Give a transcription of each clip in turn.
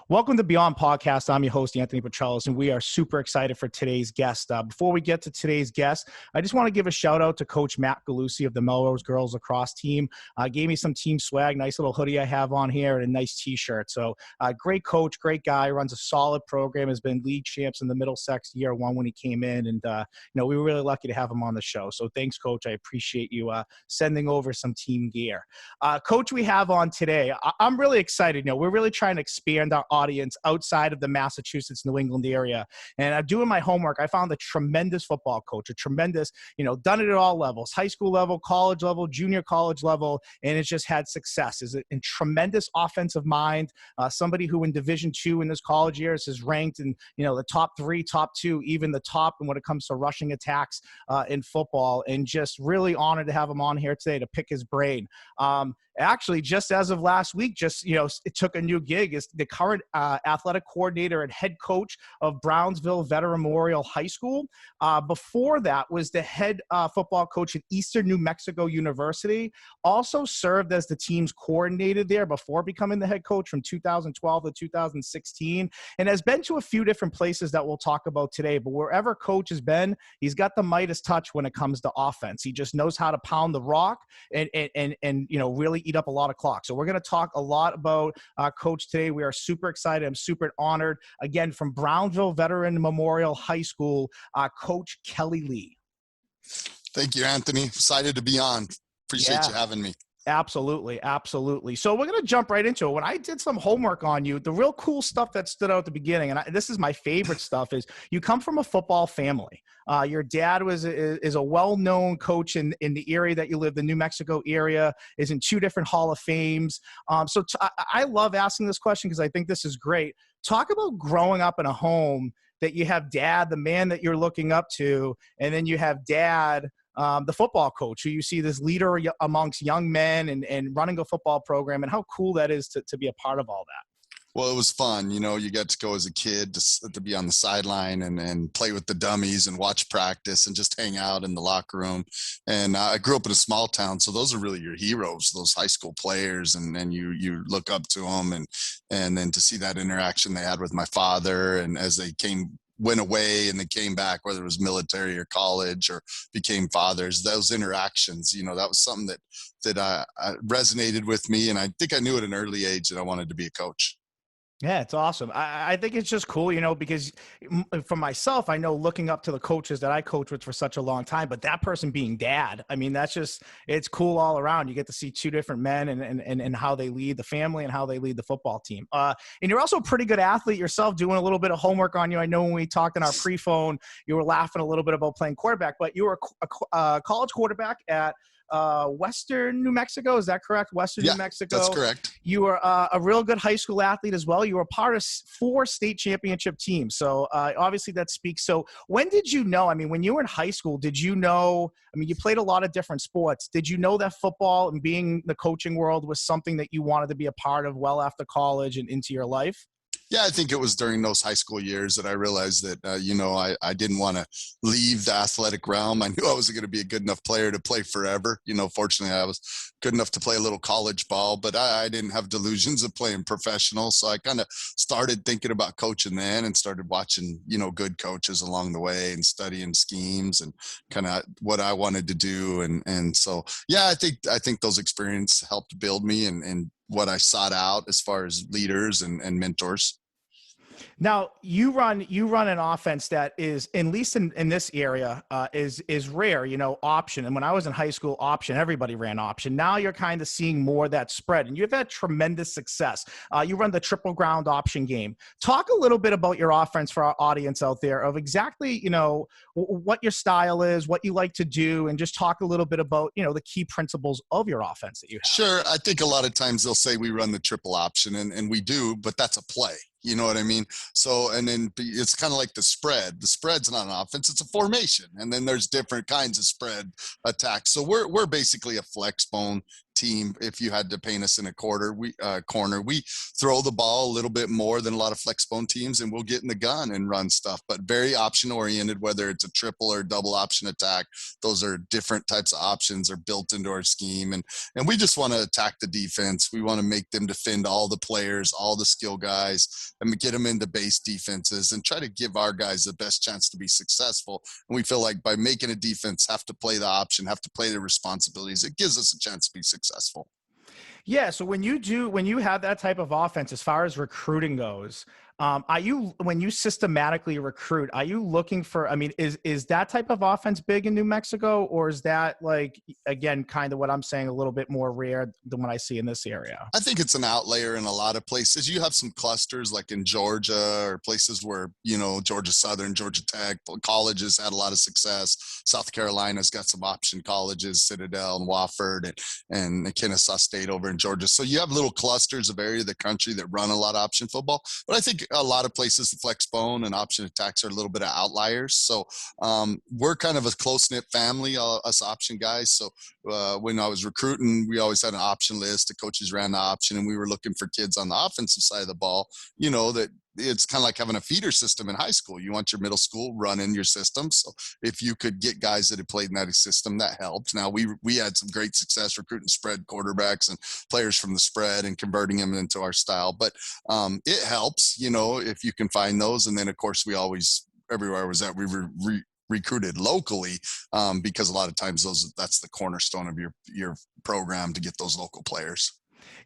Welcome to Beyond Podcast. I'm your host, Anthony Petrellis, and we are super excited for today's guest. Before we get to today's guest, I just want to give a shout out to Coach Matt Galusi of the Melrose Girls Lacrosse team. Gave me some team swag, nice little hoodie I have on here, and a nice t-shirt. So great coach, great guy, runs a solid program, has been league champs in the Middlesex year one when he came in. And, we were really lucky to have him on the show. So thanks, Coach. I appreciate you sending over some team gear. Coach, we have on today, I'm really excited. We're really trying to expand our audience outside of the Massachusetts, New England area. And I'm doing my homework. I found a tremendous football coach, a tremendous, done it at all levels, high school level, college level, junior college level, and it's just had success. Is a tremendous offensive mind, somebody who in Division II in his college years is ranked in, the top 3, top 2, even the top when it comes to rushing attacks in football, and just really honored to have him on here today to pick his brain. Actually, just as of last week, it took a new gig as the current athletic coordinator and head coach of Brownsville Veteran Memorial High School. Before that was the head football coach at Eastern New Mexico University. Also served as the team's coordinator there before becoming the head coach from 2012 to 2016, and has been to a few different places that we'll talk about today. But wherever Coach has been, he's got the Midas touch when it comes to offense. He just knows how to pound the rock and really eat up a lot of clock. So we're going to talk a lot about Coach today. We are super excited. I'm super honored. Again, from Brownsville Veteran Memorial High School, Coach Kelley Lee. Thank you, Anthony. Excited to be on. Appreciate you having me. Absolutely. Absolutely. So we're going to jump right into it. When I did some homework on you, the real cool stuff that stood out at the beginning, and this is my favorite stuff, is you come from a football family. Your dad is a well-known coach in the area that you live, the New Mexico area, is in 2 different Hall of Fames. I love asking this question because I think this is great. Talk about growing up in a home that you have dad, the man that you're looking up to, and then you have dad, the football coach, who you see this leader amongst young men and running a football program, and how cool that is to be a part of all that. Well, it was fun. You got to go as a kid to be on the sideline and play with the dummies and watch practice and just hang out in the locker room. And I grew up in a small town, so those are really your heroes, those high school players, and you look up to them. And then to see that interaction they had with my father, and as they went away and they came back, whether it was military or college or became fathers, those interactions, that was something that resonated with me. And I think I knew at an early age that I wanted to be a coach. Yeah, it's awesome. I think it's just cool, because for myself, I know looking up to the coaches that I coached with for such a long time, but that person being dad, it's cool all around. You get to see 2 different men and how they lead the family and how they lead the football team. And you're also a pretty good athlete yourself, doing a little bit of homework on you. I know when we talked in our pre-phone, you were laughing a little bit about playing quarterback, but you were a college quarterback at Western New Mexico. Is that correct? New Mexico. That's correct. You were a real good high school athlete as well. You were part of 4 state championship teams. So obviously that speaks. So when did you know, when you were in high school, did you know, you played a lot of different sports. Did you know that football and being in the coaching world was something that you wanted to be a part of well after college and into your life? Yeah, I think it was during those high school years that I realized that, I didn't want to leave the athletic realm. I knew I wasn't going to be a good enough player to play forever. Fortunately, I was good enough to play a little college ball, but I didn't have delusions of playing professional. So I kind of started thinking about coaching then and started watching, good coaches along the way and studying schemes and kind of what I wanted to do. And so, yeah, I think those experiences helped build me and what I sought out as far as leaders and mentors. Now you run an offense that is, at least in this area, is rare, option. And when I was in high school, option, everybody ran option. Now you're kind of seeing more of that spread, and you've had tremendous success. You run the triple ground option game. Talk a little bit about your offense for our audience out there of exactly, what your style is, what you like to do, and just talk a little bit about, the key principles of your offense that you have. Sure. I think a lot of times they'll say we run the triple option, and we do, but that's a play. You know what I mean? So, and then it's kind of like the spread. The spread's not an offense, it's a formation. And then there's different kinds of spread attacks. So we're basically a flex bone team. If you had to paint us in a corner, we throw the ball a little bit more than a lot of flexbone teams, and we'll get in the gun and run stuff, but very option oriented, whether it's a triple or double option attack. Those are different types of options are built into our scheme. And we just want to attack the defense. We want to make them defend all the players, all the skill guys, and get them into base defenses and try to give our guys the best chance to be successful. And we feel like by making a defense have to play the option, have to play the responsibilities, it gives us a chance to be successful. Yeah. So when you have that type of offense, as far as recruiting goes, when you systematically recruit, are you looking for, I mean, is that type of offense big in New Mexico, or is that, like, again, kind of what I'm saying, a little bit more rare than what I see in this area? I think it's an outlier in a lot of places. You have some clusters like in Georgia, or places where, Georgia Southern, Georgia Tech colleges had a lot of success. South Carolina's got some option colleges, Citadel and Wofford and Kennesaw State over in Georgia. So you have little clusters of area of the country that run a lot of option football. But I think a lot of places, the flex bone and option attacks are a little bit of outliers. So we're kind of a close-knit family, us option guys. So when I was recruiting, we always had an option list. The coaches ran the option, and we were looking for kids on the offensive side of the ball, that it's kind of like having a feeder system in high school. You want your middle school running your system. So if you could get guys that had played in that system, that helped. Now we had some great success recruiting spread quarterbacks and players from the spread and converting them into our style. But it helps, if you can find those. And then of course everywhere I was at, we were recruited locally because a lot of times that's the cornerstone of your program, to get those local players.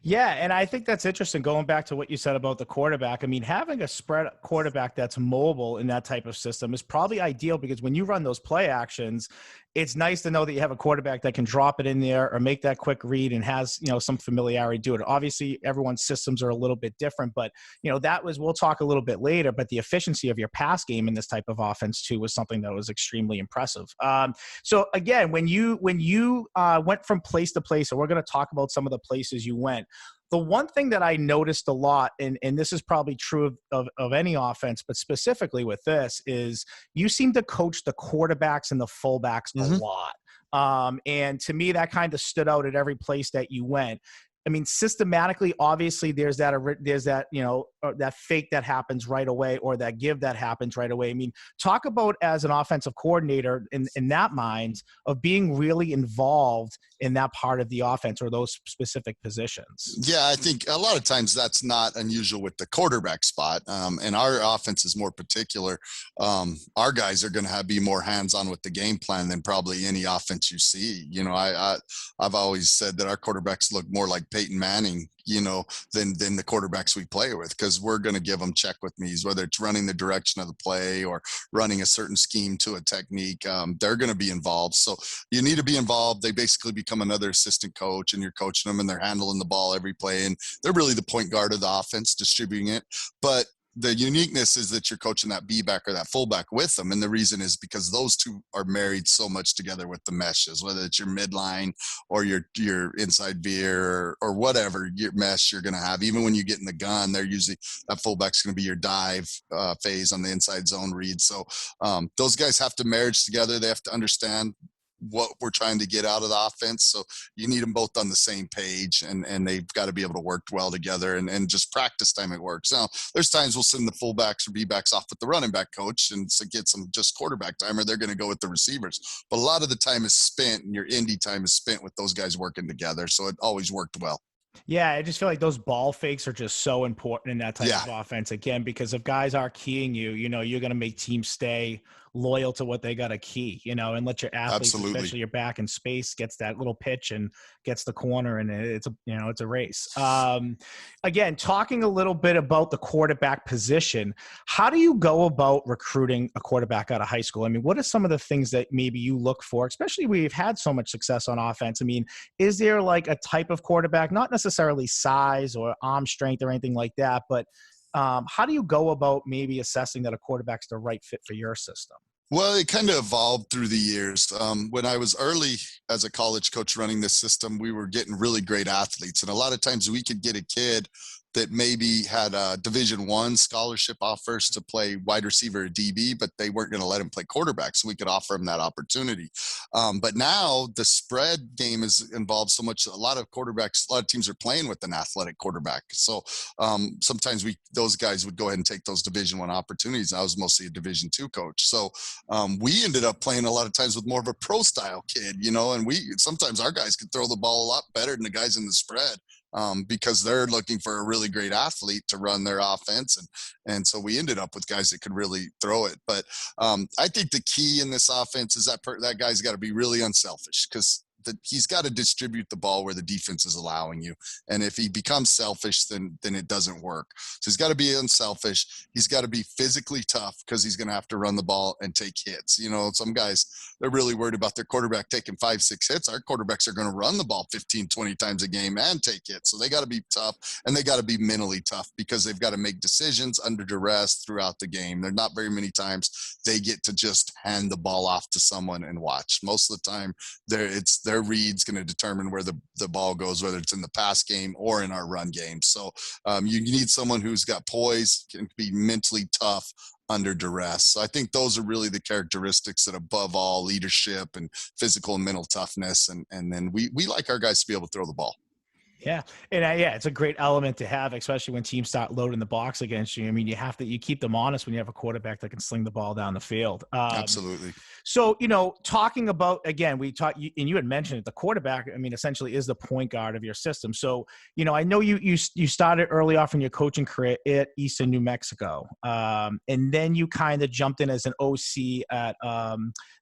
Yeah, and I think that's interesting, going back to what you said about the quarterback. I mean, having a spread quarterback that's mobile in that type of system is probably ideal, because when you run those play actions, it's nice to know that you have a quarterback that can drop it in there or make that quick read and has, some familiarity to it. Obviously, everyone's systems are a little bit different, but, we'll talk a little bit later, but the efficiency of your pass game in this type of offense too was something that was extremely impressive. So again, when you went from place to place, and we're going to talk about some of the places you went, the one thing that I noticed a lot, and this is probably true of any offense, but specifically with this, is you seem to coach the quarterbacks and the fullbacks a lot. And to me, that kind of stood out at every place that you went. I mean, systematically, obviously, there's that that fake that happens right away, or that give that happens right away. I mean, talk about, as an offensive coordinator, in that mind of being really involved in that part of the offense or those specific positions. Yeah, I think a lot of times that's not unusual with the quarterback spot. And our offense is more particular. Our guys are going to be more hands-on with the game plan than probably any offense you see. I've always said that our quarterbacks look more like Peyton Manning, than the quarterbacks we play with, because we're going to give them check with me's, whether it's running the direction of the play or running a certain scheme to a technique. They're going to be involved. So you need to be involved. They basically become another assistant coach, and you're coaching them, and they're handling the ball every play. And they're really the point guard of the offense, distributing it. But the uniqueness is that you're coaching that B-back or that fullback with them. And the reason is because those two are married so much together with the meshes, whether it's your midline or your inside veer or whatever your mesh you're going to have. Even when you get in the gun, they're usually, that fullback's going to be your dive phase on the inside zone read. So those guys have to marriage together. They have to understand what we're trying to get out of the offense. So you need them both on the same page, and they've got to be able to work well together, and just practice time it works. Now, there's times we'll send the fullbacks or B-backs off with the running back coach and so get some just quarterback time, or they're going to go with the receivers. But a lot of the time is spent, and your indie time is spent with those guys working together. So it always worked well. Yeah, I just feel like those ball fakes are just so important in that type of offense, again, because if guys are keying you, you're going to make teams stay loyal to what they got to key, and let your athletes, especially your back in space, gets that little pitch and gets the corner, and it's a race. Again, talking a little bit about the quarterback position, how do you go about recruiting a quarterback out of high school? I mean, what are some of the things that maybe you look for, especially we've had so much success on offense? I mean, is there like a type of quarterback, not necessarily size or arm strength or anything like that, but how do you go about maybe assessing that a quarterback's the right fit for your system? Well, it kind of evolved through the years. When I was early as a college coach running this system, we were getting really great athletes. And a lot of times we could get a kid that maybe had Division I scholarship offers to play wide receiver or DB, but they weren't going to let him play quarterback, so we could offer him that opportunity. But now the spread game is involved so much. A lot of teams are playing with an athletic quarterback. So sometimes those guys would go ahead and take those Division I opportunities. I was mostly a Division II coach. So we ended up playing a lot of times with more of a pro style kid, and sometimes our guys could throw the ball a lot better than the guys in the spread. Because they're looking for a really great athlete to run their offense. And so we ended up with guys that could really throw it. But I think the key in this offense is that guy's got to be really unselfish, because he's got to distribute the ball where the defense is allowing you. And if he becomes selfish, then it doesn't work. So he's got to be unselfish. He's got to be physically tough, because he's going to have to run the ball and take hits. Some guys, they're really worried about their quarterback taking 5-6 hits. Our quarterbacks are going to run the ball 15, 20 times a game and take hits. So they got to be tough, and they got to be mentally tough, because they've got to make decisions under duress throughout the game. There's not very many times they get to just hand the ball off to someone and watch. Most of the time, their read's going to determine where the ball goes, whether it's in the pass game or in our run game. So you need someone who's got poise, can be mentally tough under duress. So I think those are really the characteristics that, above all, leadership and physical and mental toughness. And then we like our guys to be able to throw the ball. Yeah. And it's a great element to have, especially when teams start loading the box against you. I mean, you keep them honest when you have a quarterback that can sling the ball down the field. Absolutely. So, talking about, again, and you had mentioned it, the quarterback, I mean, essentially is the point guard of your system. So, I know you started early off in your coaching career at Eastern New Mexico. And then you kind of jumped in as an OC at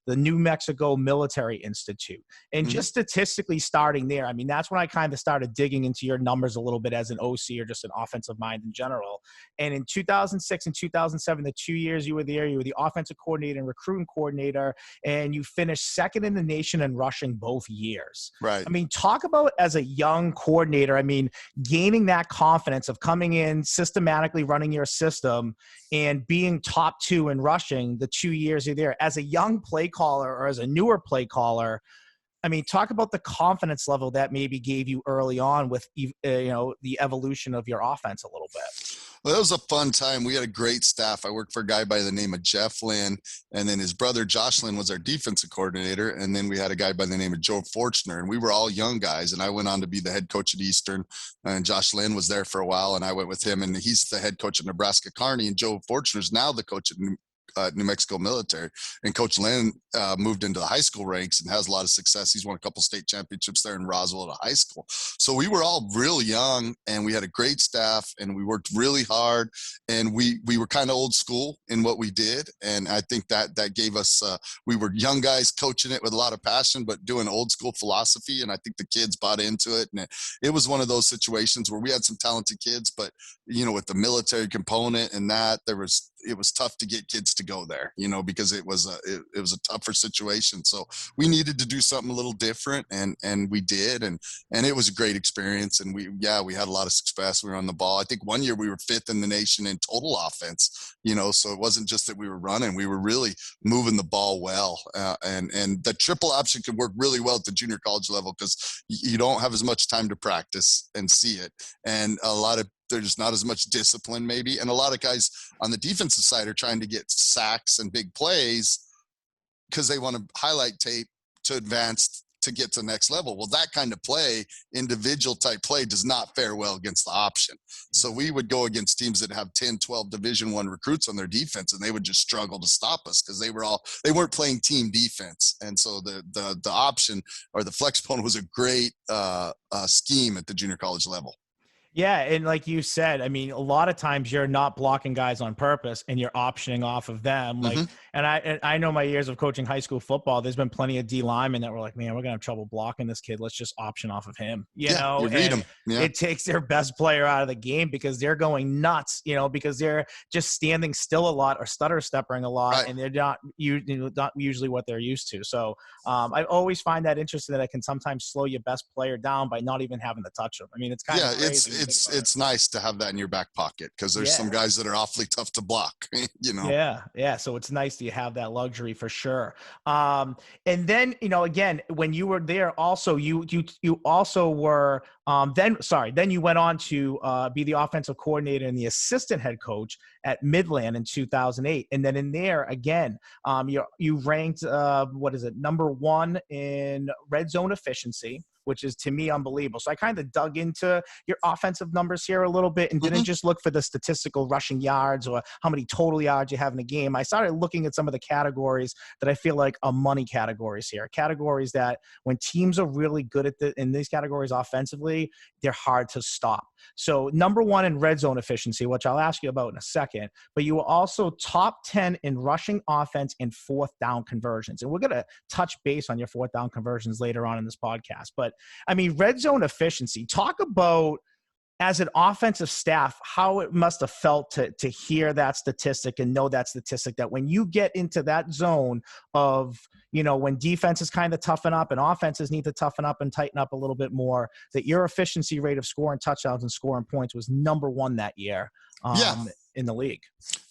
the New Mexico Military Institute. And just statistically starting there, I mean, that's when I kind of started digging into your numbers a little bit as an OC, or just an offensive mind in general. And in 2006 and 2007, the 2 years you were there, you were the offensive coordinator and recruiting coordinator, and you finished second in the nation in rushing both years. Right. I mean, talk about, as a young coordinator, I mean, gaining that confidence of coming in, systematically running your system, and being top 2 in rushing the 2 years you're there. As a young play caller, or as a newer play caller, I mean, talk about the confidence level that maybe gave you early on with, the evolution of your offense a little bit. Well, that was a fun time. We had a great staff. I worked for a guy by the name of Jeff Lynn, and then his brother Josh Lynn was our defensive coordinator. And then we had a guy by the name of Joe Fortner, and we were all young guys. And I went on to be the head coach at Eastern, and Josh Lynn was there for a while, and I went with him, and he's the head coach at Nebraska Kearney, and Joe Fortner is now the coach at New Mexico Military. And Coach Lynn moved into the high school ranks and has a lot of success. He's won a couple state championships there in Roswell at a high school. So we were all real young, and we had a great staff, and we worked really hard, and we were kind of old school in what we did. And I think that gave us, we were young guys coaching it with a lot of passion, but doing old school philosophy. And I think the kids bought into it. And it was one of those situations where we had some talented kids, but with the military component and that, it was tough to get kids to go there, because it was a tougher situation. So we needed to do something a little different, and we did, and it was a great experience. And we had a lot of success. We were on the ball. I think one year we were 5th in the nation in total offense, so it wasn't just that we were running, we were really moving the ball well. And the triple option could work really well at the junior college level, because you don't have as much time to practice and see it. And there's not as much discipline maybe. And a lot of guys on the defensive side are trying to get sacks and big plays because they want to highlight tape to advance to get to the next level. Well, that kind of play, individual type play, does not fare well against the option. So we would go against teams that have 10, 12 Division I recruits on their defense, and they would just struggle to stop us because they weren't playing team defense. And so the option, or the flex bone, was a great scheme at the junior college level. Yeah, and like you said, I mean, a lot of times you're not blocking guys on purpose, and you're optioning off of them. Like, and I know my years of coaching high school football, there's been plenty of D linemen that were like, man, we're gonna have trouble blocking this kid. Let's just option off of him. You know, you read him. Yeah. It takes their best player out of the game because they're going nuts. Because they're just standing still a lot or stutter stepping a lot, and they're not usually what they're used to. So I always find that interesting that I can sometimes slow your best player down by not even having to touch him. I mean, it's kind of crazy. it's nice to have that in your back pocket, because there's some guys that are awfully tough to block, you know? Yeah. So it's nice that you have that luxury for sure. And then, again, when you were there also, you also were, then you went on to be the offensive coordinator and the assistant head coach at Midland in 2008. And then in there, again, you ranked, number 1 in red zone efficiency, which is, to me, unbelievable. So I kind of dug into your offensive numbers here a little bit and didn't just look for the statistical rushing yards or how many total yards you have in a game. I started looking at some of the categories that I feel like are money categories here, categories that when teams are really good at in these categories offensively, they're hard to stop. So number 1 in red zone efficiency, which I'll ask you about in a second, but you were also top 10 in rushing offense and 4th down conversions. And we're going to touch base on your 4th down conversions later on in this podcast. But I mean, red zone efficiency, talk about, as an offensive staff, how it must have felt to hear that statistic and know that statistic, that when you get into that zone of, when defenses kind of toughen up and offenses need to toughen up and tighten up a little bit more, that your efficiency rate of scoring touchdowns and scoring points was number 1 that year. In the league.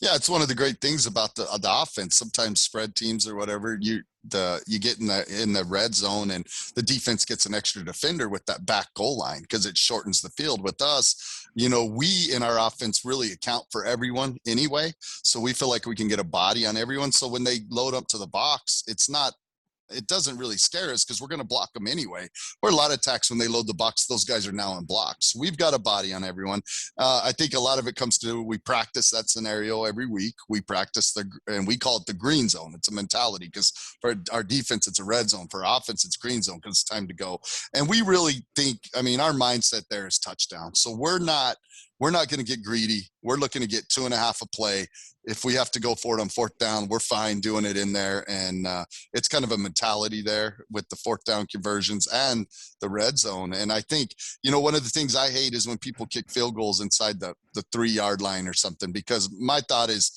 Yeah, it's one of the great things about the offense. Sometimes spread teams or whatever, you get in the red zone and the defense gets an extra defender with that back goal line because it shortens the field. With us, we in our offense really account for everyone anyway, so we feel like we can get a body on everyone. So when they load up to the box, it doesn't really scare us because we're going to block them anyway. Or a lot of attacks, when they load the box, those guys are now in blocks. We've got a body on everyone. I think a lot of it comes to, we practice that scenario every week. We practice and we call it the green zone. It's a mentality, because for our defense, it's a red zone. For our offense, it's green zone because it's time to go. And we really think, our mindset there is touchdown. So we're not going to get greedy. We're looking to get 2.5 a play. If we have to go for it on 4th down, we're fine doing it in there. And it's kind of a mentality there with the 4th down conversions and the red zone. And I think, one of the things I hate is when people kick field goals inside the 3-yard line or something, because my thought is,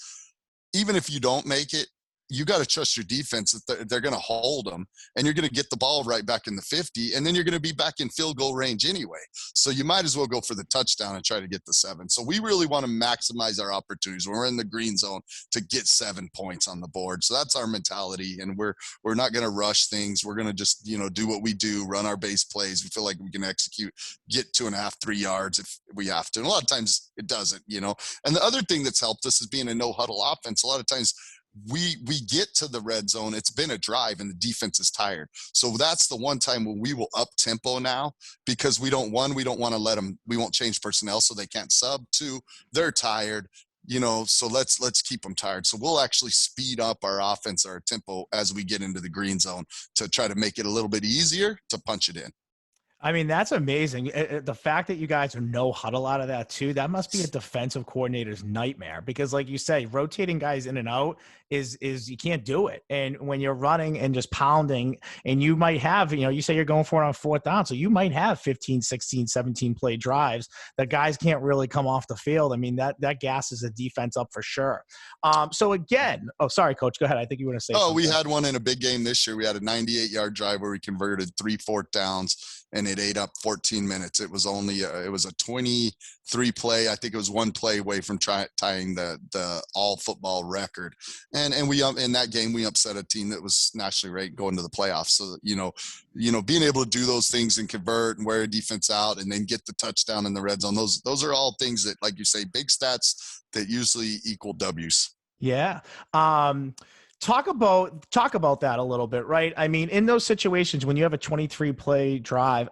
even if you don't make it, you got to trust your defense that they're going to hold them, and you're going to get the ball right back in the 50, and then you're going to be back in field goal range anyway. So you might as well go for the touchdown and try to get the 7. So we really want to maximize our opportunities when we're in the green zone to get 7 points on the board. So that's our mentality, and we're not going to rush things. We're going to just, do what we do, run our base plays. We feel like we can execute, get 2.5, 3 yards if we have to. And a lot of times it doesn't, And the other thing that's helped us is being a no huddle offense. A lot of times we get to the red zone, it's been a drive and the defense is tired. So that's the one time when we will up tempo now, because we don't want to let them, we won't change personnel so they can't sub. 2, they're tired, so let's keep them tired. So we'll actually speed up our offense, our tempo, as we get into the green zone to try to make it a little bit easier to punch it in. That's amazing. The fact that you guys are no huddle out of that too, that must be a defensive coordinator's nightmare, because like you say, rotating guys in and out is you can't do it. And when you're running and just pounding, and you might have, you say you're going for it on 4th down, so you might have 15, 16, 17 play drives that guys can't really come off the field. That gasses the defense up for sure. So again, sorry, Coach, go ahead. I think you were going to say something. We had one in a big game this year. We had a 98-yard drive where we converted 3 4th downs, and it ate up 14 minutes. It was only it was a 23 play. I think it was 1 play away from tying the all football record. And we in that game we upset a team that was nationally ranked going to the playoffs. So being able to do those things and convert and wear a defense out and then get the touchdown in the red zone, those are all things that, like you say, big stats that usually equal W's. Yeah. Talk about that a little bit, right? In those situations when you have a 23 play drive,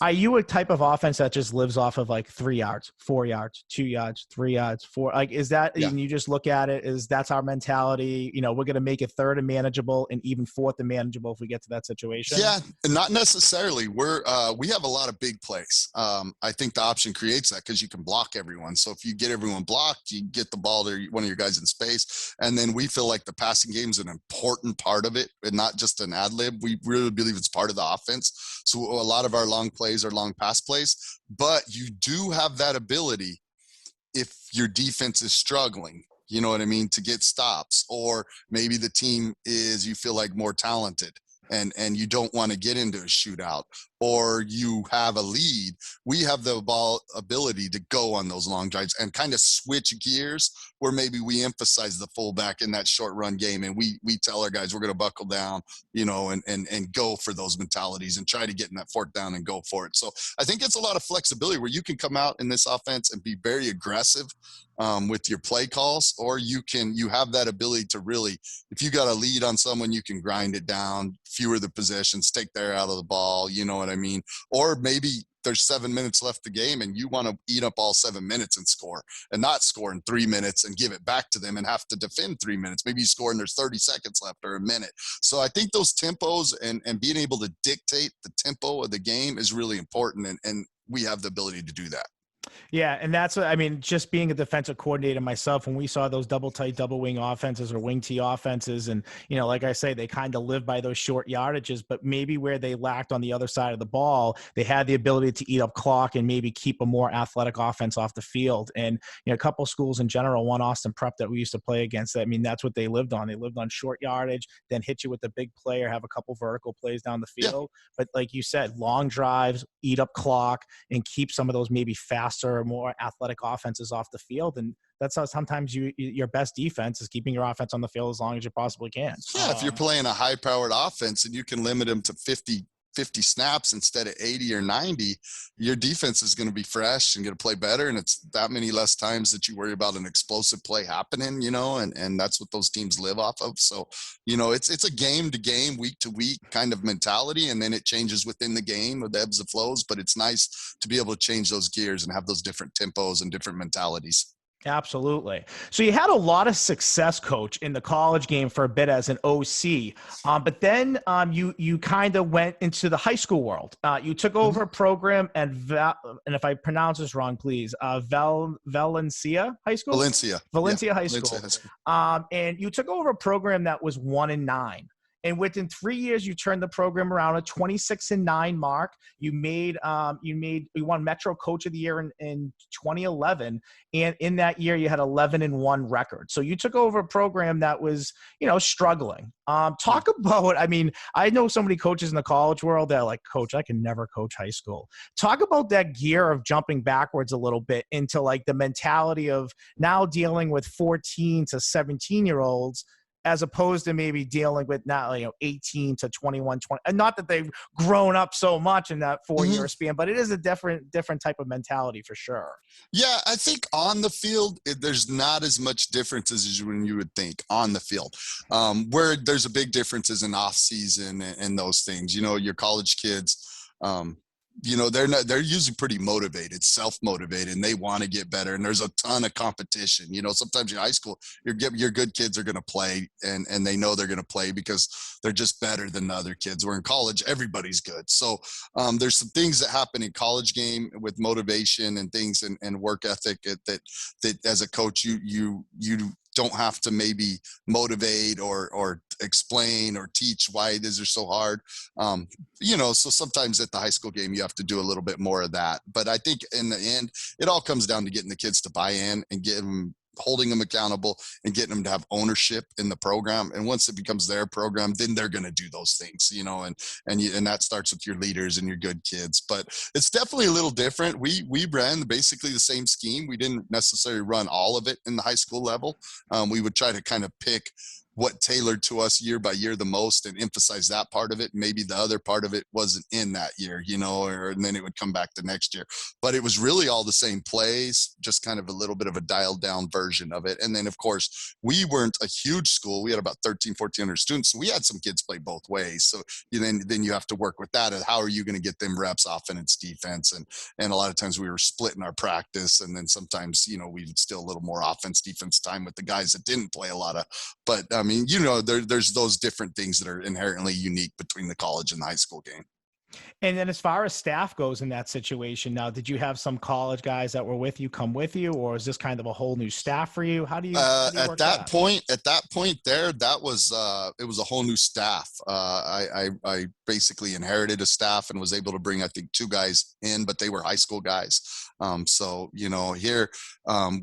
are you a type of offense that just lives off of like 3 yards, 4 yards, 2 yards, 3 yards, 4? Like, is that, and you just look at it, that's our mentality? We're going to make it 3rd and manageable and even 4th and manageable if we get to that situation? Yeah, not necessarily. We have a lot of big plays. I think the option creates that because you can block everyone. So if you get everyone blocked, you get the ball to one of your guys in space. And then we feel like the passing game is an important part of it and not just an ad lib. We really believe it's part of the offense. So a lot of our long plays are long pass plays, but you do have that ability if your defense is struggling, to get stops, or maybe the team is, you feel like, more talented and you don't want to get into a shootout, or you have a lead, we have the ability to go on those long drives and kind of switch gears where maybe we emphasize the fullback in that short run game. And we tell our guys, we're going to buckle down, and go for those mentalities and try to get in that fourth down and go for it. So I think it's a lot of flexibility where you can come out in this offense and be very aggressive with your play calls, or you have that ability to really, if you got a lead on someone, you can grind it down, fewer the possessions, take their out of the ball, you know what I mean? Or maybe there's 7 minutes left the game and you want to eat up all 7 minutes and score, and not score in 3 minutes and give it back to them and have to defend 3 minutes. Maybe you score and there's 30 seconds left or a minute. So I think those tempos and being able to dictate the tempo of the game is really important. And we have the ability to do that. Yeah, and that's what I mean. Just being a defensive coordinator myself, when we saw those double tight, double wing offenses or wing T offenses, and like I say, they kind of live by those short yardages. But maybe where they lacked on the other side of the ball, they had the ability to eat up clock and maybe keep a more athletic offense off the field. And a couple schools in general, one Austin Prep that we used to play against, I mean, that's what they lived on. They lived on short yardage, then hit you with a big play or have a couple vertical plays down the field. Yeah. But like you said, long drives, eat up clock, and keep some of those maybe faster, more athletic offenses off the field. And that's how sometimes your best defense is keeping your offense on the field as long as you possibly can. Yeah, if you're playing a high-powered offense and you can limit them to 50 snaps instead of 80 or 90, your defense is going to be fresh and going to play better. And it's that many less times that you worry about an explosive play happening, and that's what those teams live off of. So, it's a game to game, week to week kind of mentality. And then it changes within the game with ebbs and flows, but it's nice to be able to change those gears and have those different tempos and different mentalities. Absolutely. So you had a lot of success, Coach, in the college game for a bit as an OC, but then you kind of went into the high school world. You took over a program and if I pronounce this wrong, please, Valencia High School? Valencia High School. And you took over a program that was 1-9. And within 3 years, you turned the program around, a 26-9 mark. You won Metro Coach of the Year in 2011. And in that year, you had 11-1 record. So you took over a program that was, struggling. Talk about, I know so many coaches in the college world that are like, Coach, I can never coach high school. Talk about that gear of jumping backwards a little bit into like the mentality of now dealing with 14 to 17-year-olds, as opposed to maybe dealing with now, 18 to 21, 20. And not that they've grown up so much in that 4-year span, but it is a different type of mentality for sure. Yeah, I think on the field, there's not as much differences as when you would think on the field. Where there's a big difference is in off season and those things. Your college kids, they're usually pretty motivated, self-motivated, and they want to get better. And there's a ton of competition. Sometimes in high school, your good kids are going to play and they know they're going to play because they're just better than the other kids. Where in college, everybody's good. So there's some things that happen in college game with motivation and things and work ethic that as a coach, you don't have to maybe motivate or explain or teach why these are so hard. So sometimes at the high school game, you have to do a little bit more of that. But I think in the end, it all comes down to getting the kids to buy in and holding them accountable and getting them to have ownership in the program. And once it becomes their program, then they're going to do those things, and that starts with your leaders and your good kids. But it's definitely a little different. We ran basically the same scheme. We didn't necessarily run all of it in the high school level. We would try to kind of pick what tailored to us year by year the most and emphasize that part of it. Maybe the other part of it wasn't in that year, and then it would come back the next year. But it was really all the same plays, just kind of a little bit of a dialed down version of it. And then, of course, we weren't a huge school. We had about 1,400 students. So we had some kids play both ways. So then you have to work with that. And how are you going to get them reps offense, defense? And a lot of times we were splitting our practice. And then sometimes, we would still a little more offense, defense time with the guys that didn't play a lot of. But there's those different things that are inherently unique between the college and the high school game. And then as far as staff goes in that situation now, did you have some college guys that were with you come with you, or is this kind of a whole new staff for you? How do you at that point there, that was it was a whole new staff. I basically inherited a staff and was able to bring, I think, 2 guys in, but they were high school guys. So here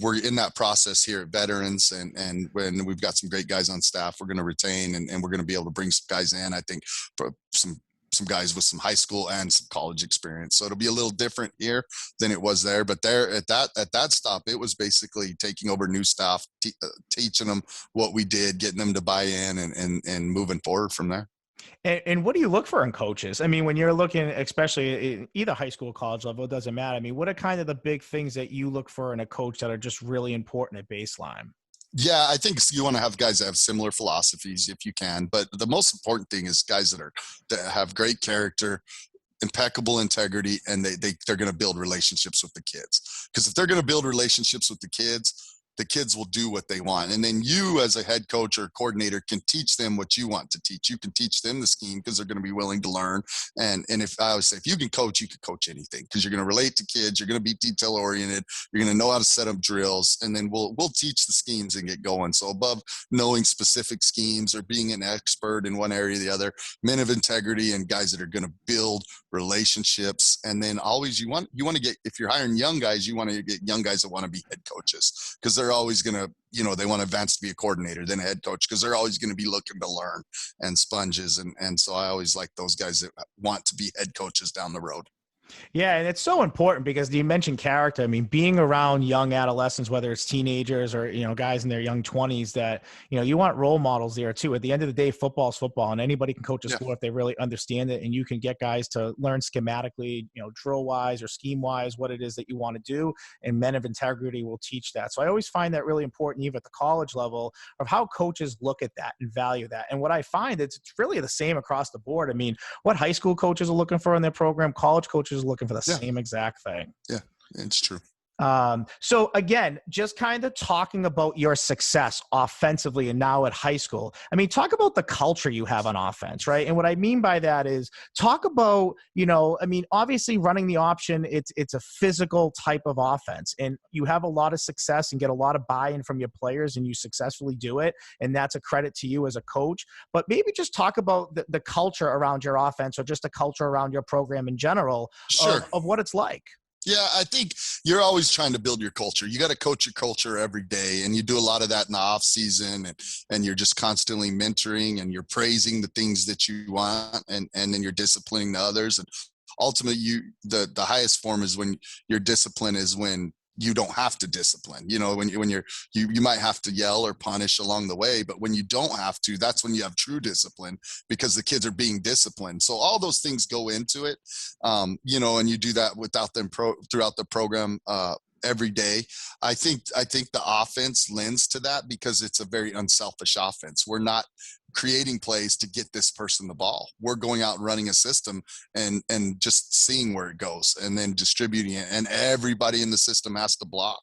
we're in that process here at Veterans, and when we've got some great guys on staff, we're going to retain and we're going to be able to bring some guys in, I think, for some some guys with some high school and some college experience. So it'll be a little different here than it was there. But there at that stop, it was basically taking over new staff, teaching them what we did, getting them to buy in, and moving forward from there. And what do you look for in coaches? I mean, when you're looking, especially in either high school or college level, it doesn't matter. I mean, what are kind of the big things that you look for in a coach that are just really important at baseline? Yeah, I think you want to have guys that have similar philosophies if you can. But the most important thing is guys that have great character, impeccable integrity, and they're going to build relationships with the kids. Because if they're going to build relationships with the kids will do what they want. And then you as a head coach or coordinator can teach them what you want to teach. You can teach them the scheme because they're going to be willing to learn. And if I always say, if you can coach, you can coach anything because you're going to relate to kids. You're going to be detail oriented. You're going to know how to set up drills, and then we'll teach the schemes and get going. So above knowing specific schemes or being an expert in one area or the other, men of integrity and guys that are going to build relationships. And then always you want to get, if you're hiring young guys, you want to get young guys that want to be head coaches because they're always going to, they want to advance to be a coordinator, then a head coach, because they're always going to be looking to learn and sponges. And so I always like those guys that want to be head coaches down the road. Yeah, and it's so important because you mentioned character. I mean, being around young adolescents, whether it's teenagers or, guys in their young 20s that, you want role models there too. At the end of the day, football is football, and anybody can coach a sport if they really understand it. And you can get guys to learn schematically, drill-wise or scheme-wise, what it is that you want to do. And men of integrity will teach that. So I always find that really important, even at the college level, of how coaches look at that and value that. And what I find, it's really the same across the board. I mean, what high school coaches are looking for in their program, college coaches are looking for the same exact thing. Yeah, it's true. So again, just kind of talking about your success offensively and now at high school. I mean, talk about the culture you have on offense, right? And what I mean by that is talk about, obviously running the option, it's a physical type of offense, and you have a lot of success and get a lot of buy-in from your players, and you successfully do it. And that's a credit to you as a coach. But maybe just talk about the culture around your offense, or just the culture around your program in general, of what it's like. Yeah, I think you're always trying to build your culture. You got to coach your culture every day, and you do a lot of that in the off season, and you're just constantly mentoring, and you're praising the things that you want, and then you're disciplining the others. And ultimately, the highest form is when your discipline is when you don't have to discipline. When you might have to yell or punish along the way, but when you don't have to, that's when you have true discipline, because the kids are being disciplined. So all those things go into it, and you do that without them throughout the program every day. I think the offense lends to that because it's a very unselfish offense. We're not creating plays to get this person the ball. We're going out and running a system and just seeing where it goes and then distributing it. And everybody in the system has to block.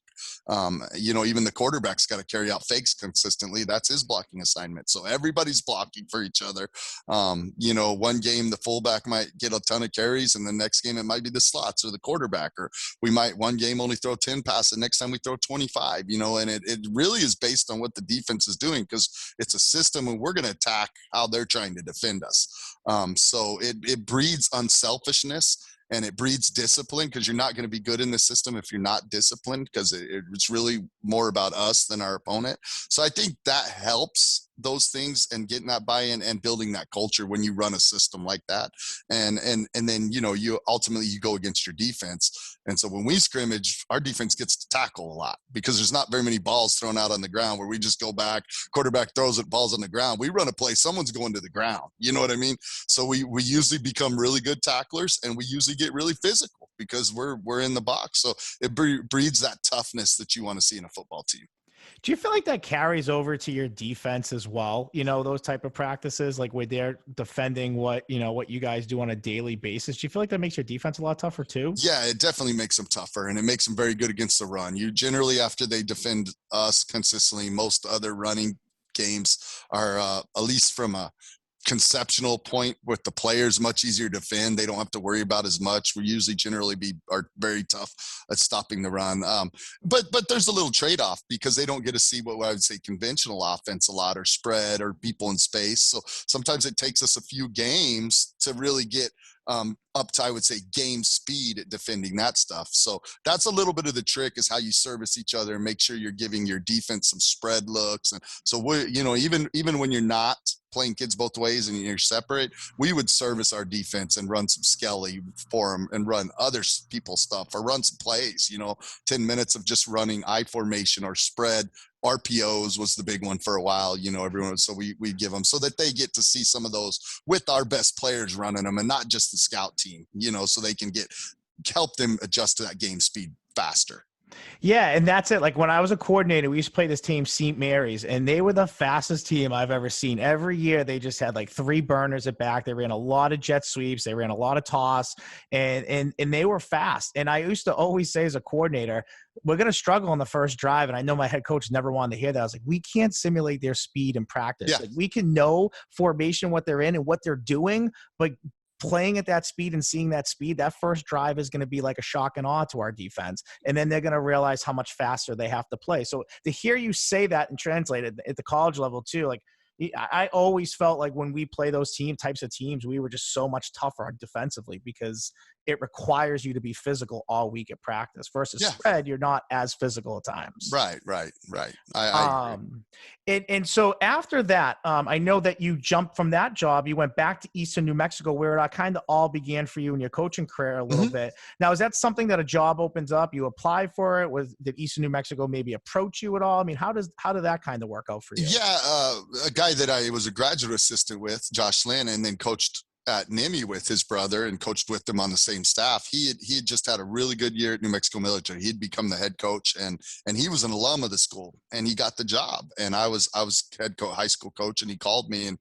Even the quarterback's got to carry out fakes consistently. That's his blocking assignment. So everybody's blocking for each other. One game the fullback might get a ton of carries, and the next game it might be the slots or the quarterback, or we might one game only throw 10 passes, next time we throw 25, and it really is based on what the defense is doing, because it's a system and we're going to attack how they're trying to defend us. So it breeds unselfishness. And it breeds discipline, because you're not going to be good in the system if you're not disciplined, because it's really more about us than our opponent. So I think that helps those things, and getting that buy-in and building that culture when you run a system like that. And then, you ultimately you go against your defense. And so when we scrimmage, our defense gets to tackle a lot, because there's not very many balls thrown out on the ground where we just go back, quarterback throws it, balls on the ground. We run a play, someone's going to the ground. You know what I mean? So we usually become really good tacklers, and we usually get really physical because we're in the box. So it breeds that toughness that you want to see in a football team. Do you feel like that carries over to your defense as well? Those type of practices, like where they're defending what you guys do on a daily basis. Do you feel like that makes your defense a lot tougher too? Yeah, it definitely makes them tougher, and it makes them very good against the run. You generally, after they defend us consistently, most other running games are, at least from a conceptual point with the players, much easier to defend. They don't have to worry about as much. We usually generally are very tough at stopping the run. But there's a little trade-off, because they don't get to see what I would say conventional offense a lot, or spread, or people in space. So sometimes it takes us a few games to really get up to, I would say, game speed at defending that stuff. So that's a little bit of the trick, is how you service each other and make sure you're giving your defense some spread looks. And so even when you're not playing kids both ways and you're separate, we would service our defense and run some Kelley for them and run other people's stuff or run some plays, 10 minutes of just running I formation or spread. RPOs was the big one for a while, everyone. So we give them so that they get to see some of those with our best players running them and not just the scout team, so they can help them adjust to that game speed faster. Yeah, and that's it. Like when I was a coordinator, we used to play this team, St. Mary's, and they were the fastest team I've ever seen. Every year, they just had like 3 burners at back. They ran a lot of jet sweeps. They ran a lot of toss, and they were fast. And I used to always say as a coordinator, we're going to struggle on the first drive. And I know my head coach never wanted to hear that. I was like, we can't simulate their speed in practice. Yeah. Like we can know formation, what they're in and what they're doing, but playing at that speed and seeing that speed, that first drive is going to be like a shock and awe to our defense. And then they're going to realize how much faster they have to play. So to hear you say that and translate it at the college level too, like I always felt like when we play those types of teams, we were just so much tougher defensively because it requires you to be physical all week at practice versus spread. You're not as physical at times. Right. I agree. And so after that, I know that you jumped from that job. You went back to Eastern New Mexico where it kind of all began for you in your coaching career a little bit. Now, is that something that a job opens up? You apply for it? Did Eastern New Mexico maybe approach you at all? I mean, how did that kind of work out for you? Yeah. A guy that I was a graduate assistant with, Josh Lynn, and then coached at NIMI with his brother and coached with them on the same staff. He had just had a really good year at New Mexico Military. He'd become the head coach and he was an alum of the school and he got the job. And I was high school coach and he called me and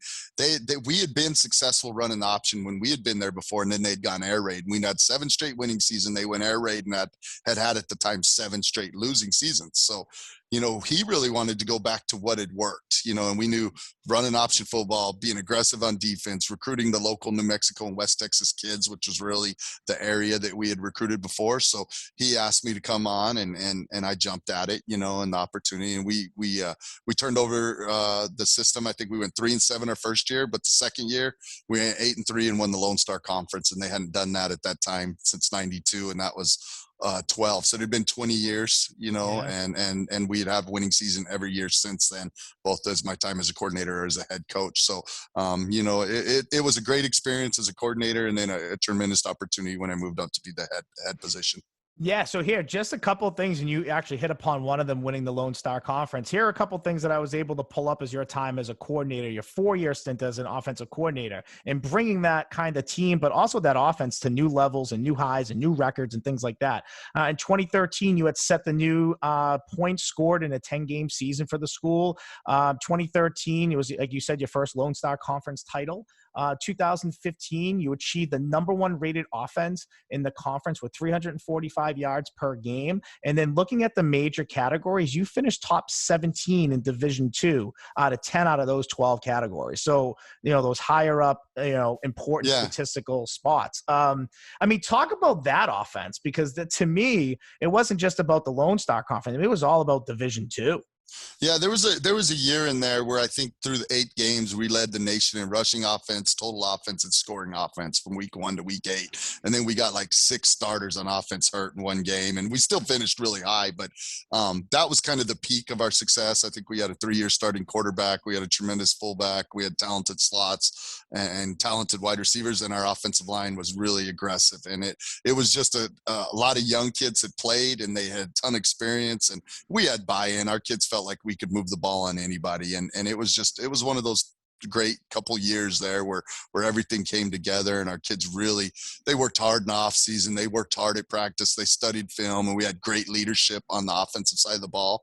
we had been successful running the option when we had been there before. And then they'd gone air raid and we had 7 straight winning season. They went air raid and had at the time 7 straight losing seasons. So, he really wanted to go back to what had worked, and we knew running option football, being aggressive on defense, recruiting the local New Mexico and West Texas kids, which was really the area that we had recruited before. So he asked me to come on and I jumped at it, and the opportunity. And we turned over the system. I think we went 3-7 our first year, but the second year we went 8-3 and won the Lone Star Conference. And they hadn't done that at that time since 92. And that was 12. So it had been 20 years, and we'd have winning season every year since then, both as my time as a coordinator or as a head coach. So, it was a great experience as a coordinator and then a tremendous opportunity when I moved up to be the head position. Yeah, so here, just a couple of things, and you actually hit upon one of them, winning the Lone Star Conference. Here are a couple of things that I was able to pull up as your time as a coordinator, your 4-year stint as an offensive coordinator, and bringing that kind of team, but also that offense to new levels and new highs and new records and things like that. In 2013, you had set the new points scored in a 10-game season for the school. 2013, it was, like you said, your first Lone Star Conference title. 2015, you achieved the #1 rated offense in the conference with 345 yards per game. And then looking at the major categories, you finished top 17 in Division II out of 10 out of those 12 categories. So, those higher up, important statistical spots. I mean, talk about that offense, because to me, it wasn't just about the Lone Star Conference. It was all about Division II. Yeah, there was a year in there where I think through the 8 games we led the nation in rushing offense, total offense, and scoring offense from week 1 to week 8. And then we got like 6 starters on offense hurt in one game, and we still finished really high. But that was kind of the peak of our success. I think we had a 3-year starting quarterback. We had a tremendous fullback. We had talented slots and talented wide receivers, and our offensive line was really aggressive. And it was just a lot of young kids had played, and they had a ton of experience, and we had buy-in. Our kids felt like we could move the ball on anybody. And it was one of those great couple years there where everything came together, and our kids they worked hard in the off season. They worked hard at practice. They studied film, and we had great leadership on the offensive side of the ball.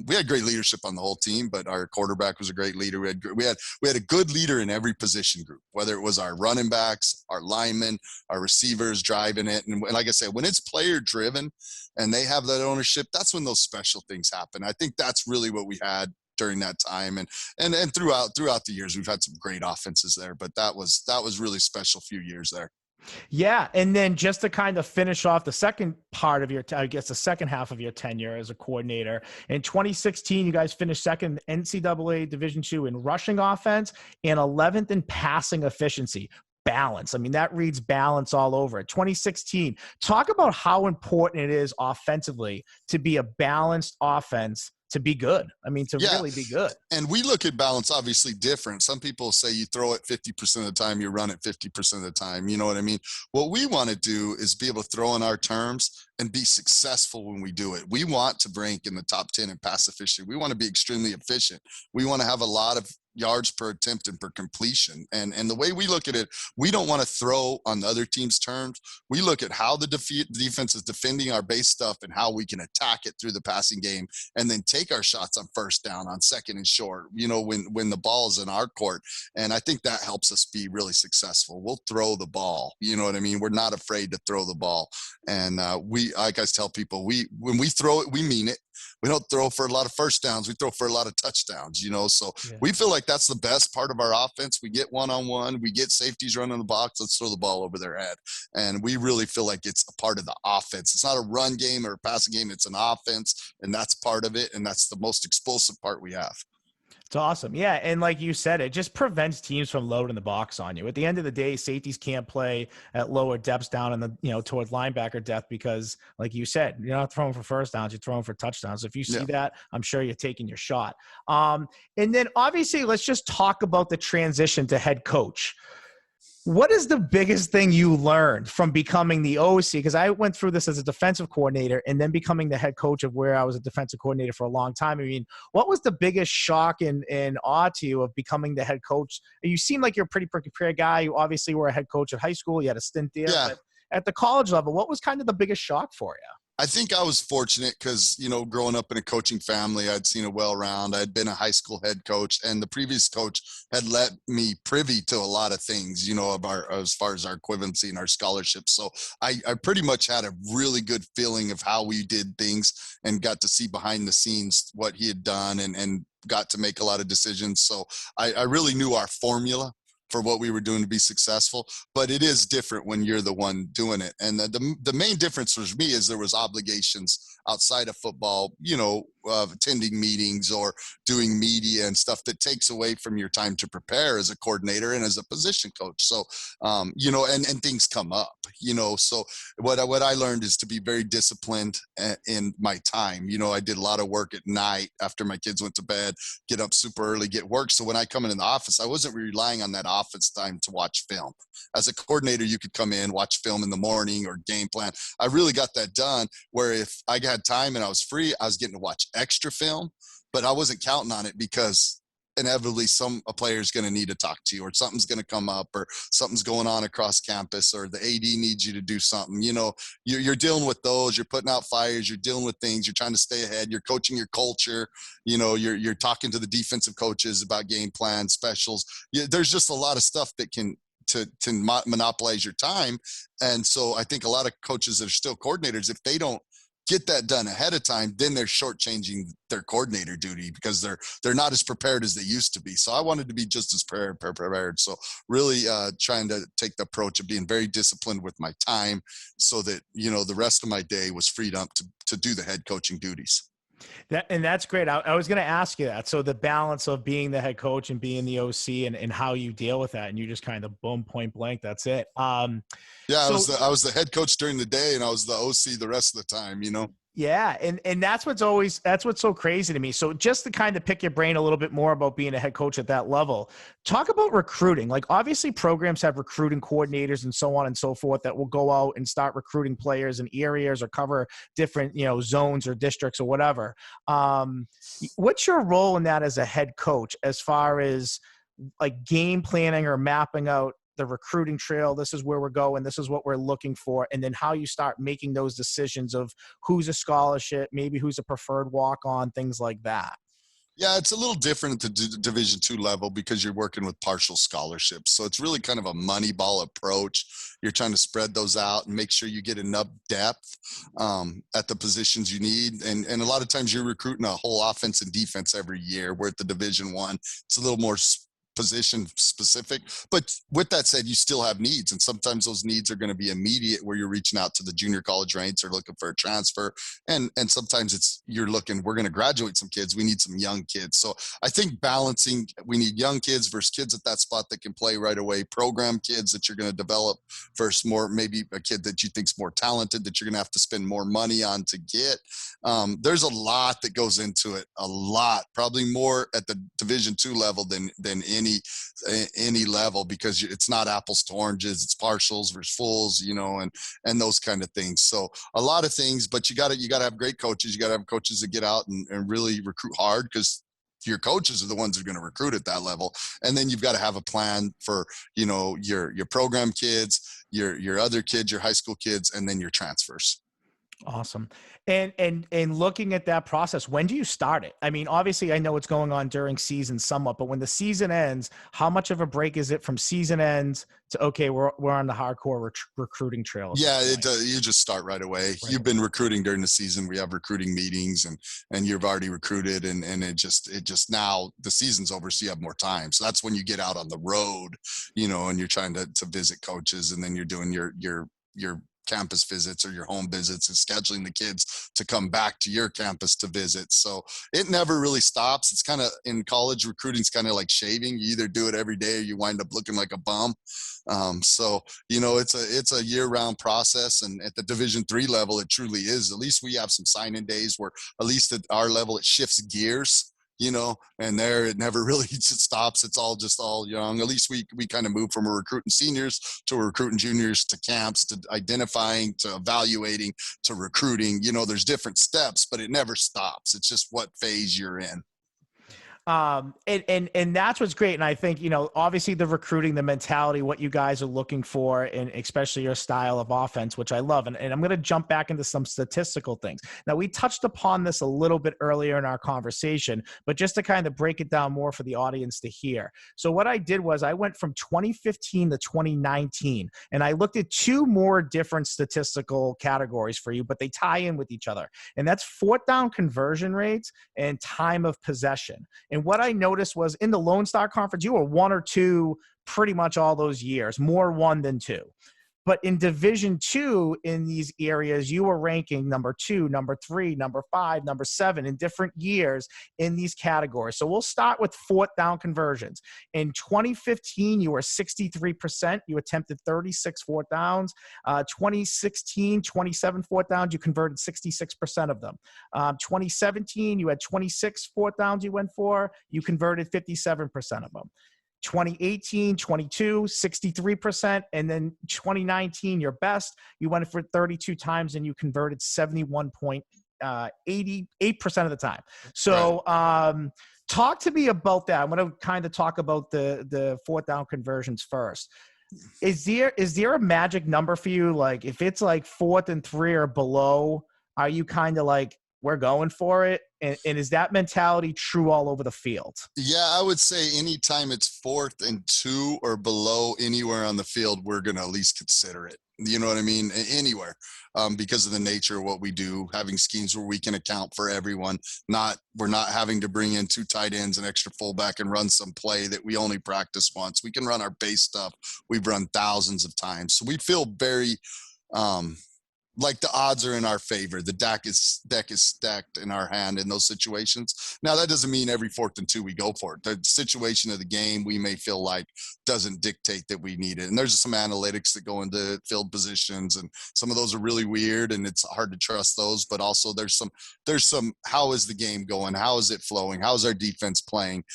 We had great leadership on the whole team, but our quarterback was a great leader. We had a good leader in every position group, whether it was our running backs, our linemen, our receivers driving it. And like I said, when it's player driven and they have that ownership, that's when those special things happen. I think that's really what we had during that time, and throughout the years we've had some great offenses there, but that was really special few years there. Yeah, and then just to kind of finish off the second part of the second half of your tenure as a coordinator, in 2016 you guys finished second NCAA Division II in rushing offense and 11th in passing efficiency. Balance. I mean, that reads balance all over it. 2016, talk about how important it is offensively to be a balanced offense to be good. I mean, to really be good. And we look at balance obviously different. Some people say you throw it 50% of the time, you run it 50% of the time. You know what I mean? What we want to do is be able to throw in our terms and be successful when we do it. We want to rank in the top 10 in pass efficiency. We want to be extremely efficient. We want to have a lot of yards per attempt and per completion. And the way we look at it, we don't want to throw on the other team's terms. We look at how the defense is defending our base stuff and how we can attack it through the passing game, and then take our shots on first down, on second and short, you know, when the ball is in our court. And I think that helps us be really successful. We'll throw the ball. You know what I mean? We're not afraid to throw the ball. And like I tell people, when we throw it, we mean it. We don't throw for a lot of first downs. We throw for a lot of touchdowns, you know? So we feel like that's the best part of our offense. We get one-on-one, we get safeties running the box. Let's throw the ball over their head. And we really feel like it's a part of the offense. It's not a run game or a passing game. It's an offense, and that's part of it. And that's the most explosive part we have. It's awesome. Yeah. And like you said, it just prevents teams from loading the box on you. At the end of the day, safeties can't play at lower depths down in the, you know, towards linebacker depth, because like you said, you're not throwing for first downs, you're throwing for touchdowns. If you see that, I'm sure you're taking your shot. And then obviously let's just talk about the transition to head coach. What is the biggest thing you learned from becoming the OC? Because I went through this as a defensive coordinator and then becoming the head coach of where I was a defensive coordinator for a long time. I mean, what was the biggest shock and awe to you of becoming the head coach? You seem like you're a pretty prepared guy. You obviously were a head coach at high school. You had a stint there. Yeah. But at the college level, what was kind of the biggest shock for you? I think I was fortunate because, you know, growing up in a coaching family, I'd seen it well around. I'd been a high school head coach, and the previous coach had let me privy to a lot of things, you know, as far as our equivalency and our scholarships. So I pretty much had a really good feeling of how we did things and got to see behind the scenes what he had done and got to make a lot of decisions. So I really knew our formula for what we were doing to be successful, but it is different when you're the one doing it. And the main difference for me is there was obligations outside of football, you know, attending meetings or doing media and stuff that takes away from your time to prepare as a coordinator and as a position coach. So, you know, and things come up, you know, so what I learned is to be very disciplined in my time. You know, I did a lot of work at night after my kids went to bed, get up super early, get work. So when I come in the office, I wasn't relying on that office time to watch film. As a coordinator, you could come in, watch film in the morning or game plan. I really got that done, where if I had time and I was free, I was getting to watch extra film, but I wasn't counting on it because inevitably a player is going to need to talk to you, or something's going to come up, or something's going on across campus, or the AD needs you to do something. You know, you're dealing with those, you're putting out fires, you're dealing with things, you're trying to stay ahead, you're coaching your culture, you know, you're talking to the defensive coaches about game plan, specials. There's just a lot of stuff that can monopolize your time. And so I think a lot of coaches that are still coordinators, if they don't get that done ahead of time, then they're shortchanging their coordinator duty because they're not as prepared as they used to be. So I wanted to be just as prepared. So really trying to take the approach of being very disciplined with my time so that, you know, the rest of my day was freed up to do the head coaching duties. That's great. I was going to ask you that. So the balance of being the head coach and being the OC and how you deal with that, and you just kind of boom, point blank, that's it. Yeah, I was the head coach during the day, and I was the OC the rest of the time, you know? Yeah. And that's what's so crazy to me. So just to kind of pick your brain a little bit more about being a head coach at that level, talk about recruiting. Like obviously programs have recruiting coordinators and so on and so forth that will go out and start recruiting players in areas or cover different, you know, zones or districts or whatever. What's your role in that as a head coach, as far as like game planning or mapping out the recruiting trail? This is where we're going, this is what we're looking for, and then how you start making those decisions of who's a scholarship, maybe who's a preferred walk-on, things like that? Yeah, it's a little different at the Division II level because you're working with partial scholarships. So it's really kind of a money ball approach. You're trying to spread those out and make sure you get enough depth at the positions you need. And a lot of times you're recruiting a whole offense and defense every year. Where at the Division I, it's a little more position specific. But with that said, you still have needs. And sometimes those needs are going to be immediate where you're reaching out to the junior college ranks or looking for a transfer. And sometimes we're going to graduate some kids. We need some young kids. So I think balancing, we need young kids versus kids at that spot that can play right away, program kids that you're going to develop versus maybe a kid that you think's more talented that you're going to have to spend more money on to get. There's a lot that goes into it, a lot, probably more at the Division II level than any level, because it's not apples to oranges, it's partials versus fulls, and those kind of things. So a lot of things, but you got to have great coaches. You got to have coaches that get out and really recruit hard, because your coaches are the ones who are going to recruit at that level. And then you've got to have a plan for, your program kids, your other kids, your high school kids, and then your transfers. Awesome. And looking at that process, when do you start it? I mean, obviously I know it's going on during season somewhat, but when the season ends, how much of a break is it from season ends to, okay, we're on the hardcore recruiting trail? Yeah, you just start right away. Right. You've been recruiting during the season. We have recruiting meetings and you've already recruited and it just now the season's over. So you have more time. So that's when you get out on the road, and you're trying to visit coaches, and then you're doing your campus visits or your home visits and scheduling the kids to come back to your campus to visit. So it never really stops. It's kind of, in college, recruiting is kind of like shaving. You either do it every day or you wind up looking like a bum. So, it's a year-round process. And at the Division III level, it truly is. At least we have some sign-in days where, at least at our level, it shifts gears. And there it never really stops. It's all young. At least we kind of move from a recruiting seniors to a recruiting juniors to camps to identifying to evaluating to recruiting. There's different steps, but it never stops. It's just what phase you're in. And that's what's great. And I think, obviously the recruiting, the mentality, what you guys are looking for, and especially your style of offense, which I love. And I'm going to jump back into some statistical things. Now, we touched upon this a little bit earlier in our conversation, but just to kind of break it down more for the audience to hear. So what I did was I went from 2015 to 2019, and I looked at two more different statistical categories for you, but they tie in with each other. And that's fourth down conversion rates and time of possession. And what I noticed was in the Lone Star Conference, you were 1 or 2 pretty much all those years, more 1 than 2. But in Division II, in these areas, you were ranking number 2, number 3, number 5, number 7 in different years in these categories. So we'll start with fourth down conversions. In 2015, you were 63%. You attempted 36 fourth downs. 2016, 27 fourth downs. You converted 66% of them. 2017, you had 26 fourth downs you went for. You converted 57% of them. 2018, 22, 63%. And then 2019, your best, you went for 32 times and you converted 71.88% of the time. So talk to me about that. I'm going to kind of talk about the fourth down conversions first. Is there a magic number for you? Like if it's like 4th and 3 or below, are you kind of like, we're going for it? And is that mentality true all over the field? Yeah, I would say anytime it's 4th and 2 or below anywhere on the field, we're going to at least consider it. You know what I mean? Anywhere, because of the nature of what we do, having schemes where we can account for everyone. We're not having to bring in 2 tight ends, an extra fullback, and run some play that we only practice once. We can run our base stuff. We've run thousands of times. So we feel very, like the odds are in our favor. The deck is stacked in our hand in those situations. Now, that doesn't mean every 4th and 2 we go for it. The situation of the game we may feel like doesn't dictate that we need it. And there's some analytics that go into field positions, and some of those are really weird, and it's hard to trust those. But also there's some how is the game going? How is it flowing? How is our defense playing?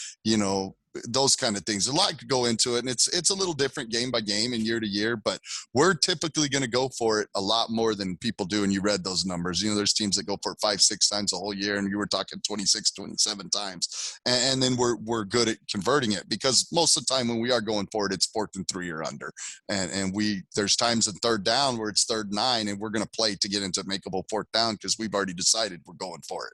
Those kind of things. A lot could go into it, and it's a little different game by game and year to year, but we're typically going to go for it a lot more than people do. And you read those numbers. There's teams that go for it 5-6 times a whole year, and you were talking 26, 27 times. And then we're good at converting it, because most of the time when we are going for it, it's 4th and 3 or under. And there's times in 3rd down where it's 3rd and 9, and we're going to play to get into makeable 4th down because we've already decided we're going for it.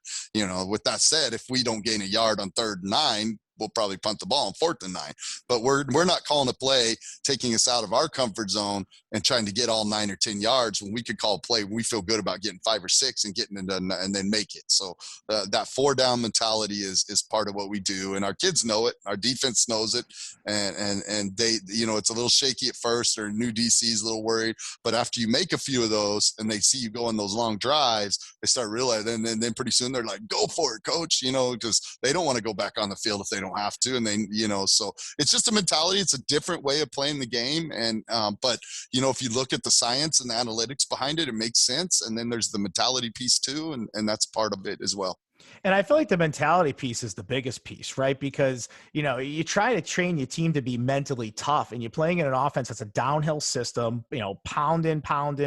With that said, if we don't gain a yard on 3rd and 9, we'll probably punt the ball on 4th and 9. But we're not calling a play taking us out of our comfort zone and trying to get all 9 or 10 yards when we could call a play when we feel good about getting 5 or 6 and getting into and then make it. So that 4-down mentality is part of what we do, and our kids know it. Our defense knows it, and they, you know, it's a little shaky at first. Or new DC's a little worried, but after you make a few of those and they see you go on those long drives, they start realizing, and then pretty soon they're like, go for it, coach, you know, because they don't want to go back on the field if they don't have to. And they, you know, so it's just a mentality. It's a different way of playing the game. And but you know, if you look at the science and the analytics behind it, it makes sense. And then there's the mentality piece too, and that's part of it as well. And I feel like the mentality piece is the biggest piece, right? Because, you know, you try to train your team to be mentally tough, and you're playing in an offense that's a downhill system, you know, pound in.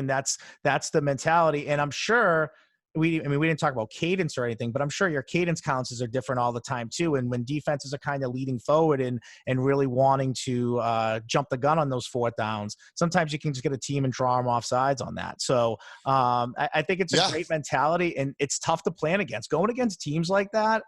That's the mentality. And I'm sure we didn't talk about cadence or anything, but I'm sure your cadence counts are different all the time too. And when defenses are kind of leading forward and really wanting to jump the gun on those 4th downs, sometimes you can just get a team and draw them off sides on that. So I think it's a great mentality, and it's tough to plan against. Going against teams like that,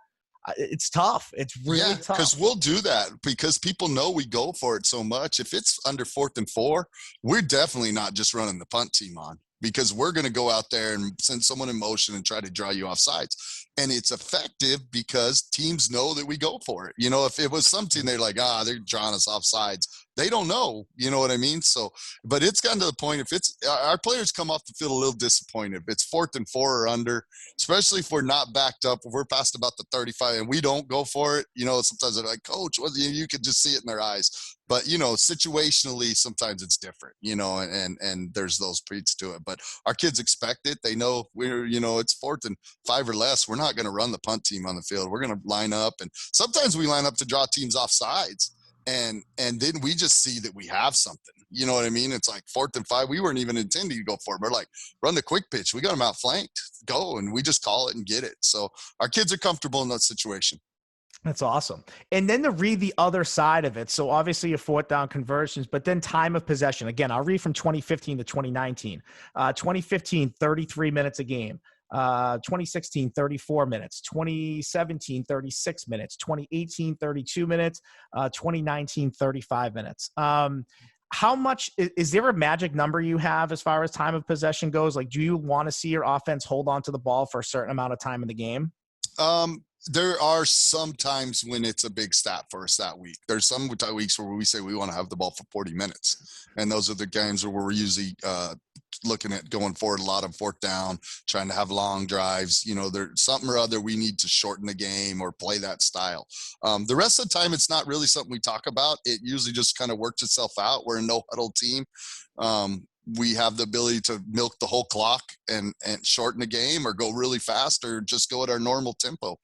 it's tough. It's really tough. Because we'll do that because people know we go for it so much. If it's under 4th and 4, we're definitely not just running the punt team on, because we're going to go out there and send someone in motion and try to draw you off sides. And it's effective because teams know that we go for it. You know, if it was some team, they're like, they're drawing us off sides. They don't know, you know what I mean? So, but it's gotten to the point, if it's, our players come off the field a little disappointed. If it's 4th and 4 or under, especially if we're not backed up, if we're past about the 35 and we don't go for it, you know, sometimes they're like, coach, you could just see it in their eyes. But, you know, situationally, sometimes it's different, you know, and there's those beats to it. But our kids expect it. They know we're, you know, it's 4th and 5 or less. We're not going to run the punt team on the field. We're going to line up. And sometimes we line up to draw teams off sides. And then we just see that we have something. You know what I mean? It's like 4th and 5. We weren't even intending to go for it. We're like, run the quick pitch. We got them outflanked. Go. And we just call it and get it. So our kids are comfortable in that situation. That's awesome. And then to read the other side of it. So obviously your 4th down conversions, but then time of possession. Again, I'll read from 2015 to 2019. 2015, 33 minutes a game. 2016, 34 minutes, 2017, 36 minutes, 2018, 32 minutes, 2019, 35 minutes. How much is there a magic number you have as far as time of possession goes? Like, do you want to see your offense hold on to the ball for a certain amount of time in the game? There are some times when it's a big stat for us that week. There's some weeks where we say we want to have the ball for 40 minutes. And those are the games where we're usually looking at going forward a lot of 4th down, trying to have long drives. You know, there's something or other we need to shorten the game or play that style. The rest of the time, it's not really something we talk about. It usually just kind of works itself out. We're a no-huddle team. We have the ability to milk the whole clock and shorten the game, or go really fast, or just go at our normal tempo.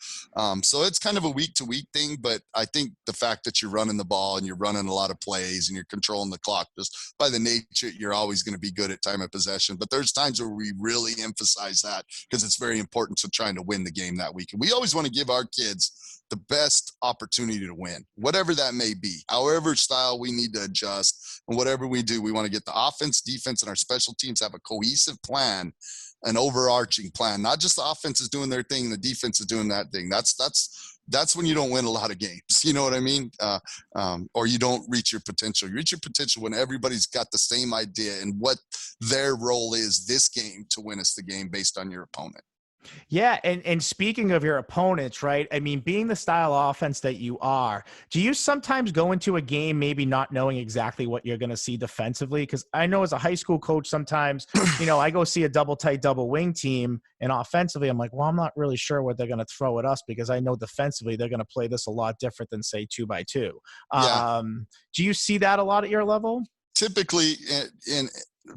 So it's kind of a week-to-week thing, but I think the fact that you're running the ball and you're running a lot of plays and you're controlling the clock, just by the nature, you're always going to be good at time of possession. But there's times where we really emphasize that because it's very important to trying to win the game that week. And we always want to give our kids the best opportunity to win, whatever that may be, however style we need to adjust, and whatever we do, we want to get the offense, defense, and our special teams have a cohesive plan, an overarching plan, not just the offense is doing their thing, the defense is doing that thing. That's when you don't win a lot of games. You know what I mean? Or you don't reach your potential. You reach your potential when everybody's got the same idea and what their role is this game to win us the game based on your opponent. Yeah. And speaking of your opponents, right? I mean, being the style of offense that you are, do you sometimes go into a game maybe not knowing exactly what you're going to see defensively? Because I know as a high school coach, sometimes, you know, I go see a double tight, double wing team, and offensively, I'm like, well, I'm not really sure what they're going to throw at us, because I know defensively they're going to play this a lot different than, say, 2x2. Yeah. Do you see that a lot at your level? Typically,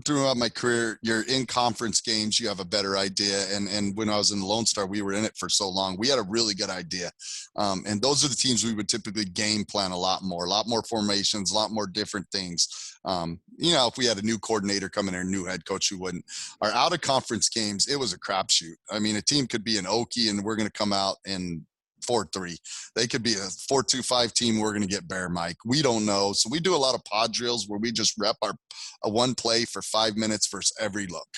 throughout my career, you're in conference games, you have a better idea. And when I was in the Lone Star, we were in it for so long. We had a really good idea. And those are the teams we would typically game plan a lot more formations, a lot more different things. You know, if we had a new coordinator coming there, a new head coach who wouldn't. Our out of conference games, it was a crapshoot. I mean, a team could be an Okie and we're going to come out and 4-3. They could be a 4-2-5 team. We're going to get Bear Mike. We don't know. So we do a lot of pod drills where we just rep a one play for 5 minutes versus every look.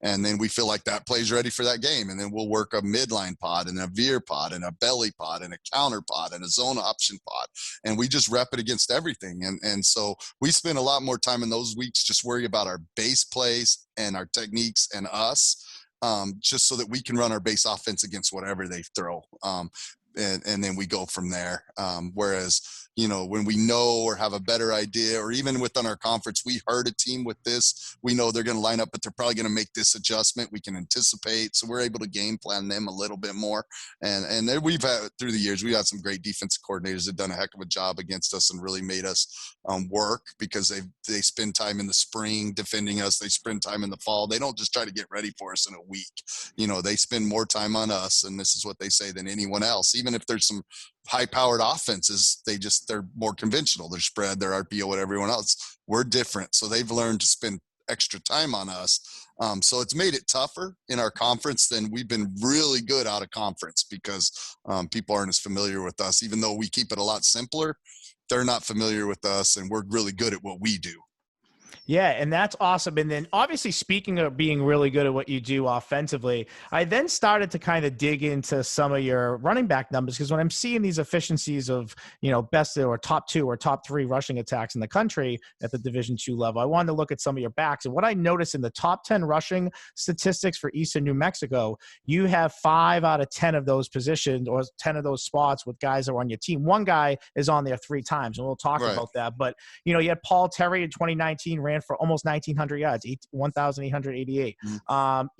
And then we feel like that play's ready for that game. And then we'll work a midline pod and a veer pod and a belly pod and a counter pod and a zone option pod. And we just rep it against everything. And so we spend a lot more time in those weeks just worrying about our base plays and our techniques and us, just so that we can run our base offense against whatever they throw. And then we go from there. Whereas, when we know or have a better idea, or even within our conference, we heard a team with this, we know they're going to line up, but they're probably going to make this adjustment. We can anticipate. So we're able to game plan them a little bit more. And then we've had, through the years, we've had some great defensive coordinators that have done a heck of a job against us and really made us work, because they spend time in the spring defending us. They spend time in the fall. They don't just try to get ready for us in a week. They spend more time on us, and this is what they say, than anyone else. Even if there's some high-powered offenses, they're more conventional. They're spread, they're RPO, what everyone else. We're different, so they've learned to spend extra time on us. So it's made it tougher in our conference. Than we've been really good out of conference, because people aren't as familiar with us. Even though we keep it a lot simpler, they're not familiar with us, and we're really good at what we do. Yeah, and that's awesome. And then obviously, speaking of being really good at what you do offensively, I then started to kind of dig into some of your running back numbers, because when I'm seeing these efficiencies of, best or top 2 or top 3 rushing attacks in the country at the Division II level, I wanted to look at some of your backs. And what I noticed in the top 10 rushing statistics for Eastern New Mexico, you have 5 out of 10 of those positions, or 10 of those spots with guys that are on your team. One guy is on there 3 times, and we'll talk about that. But, you had Paul Terry in 2019, ran for almost 1,900 yards, 1,888.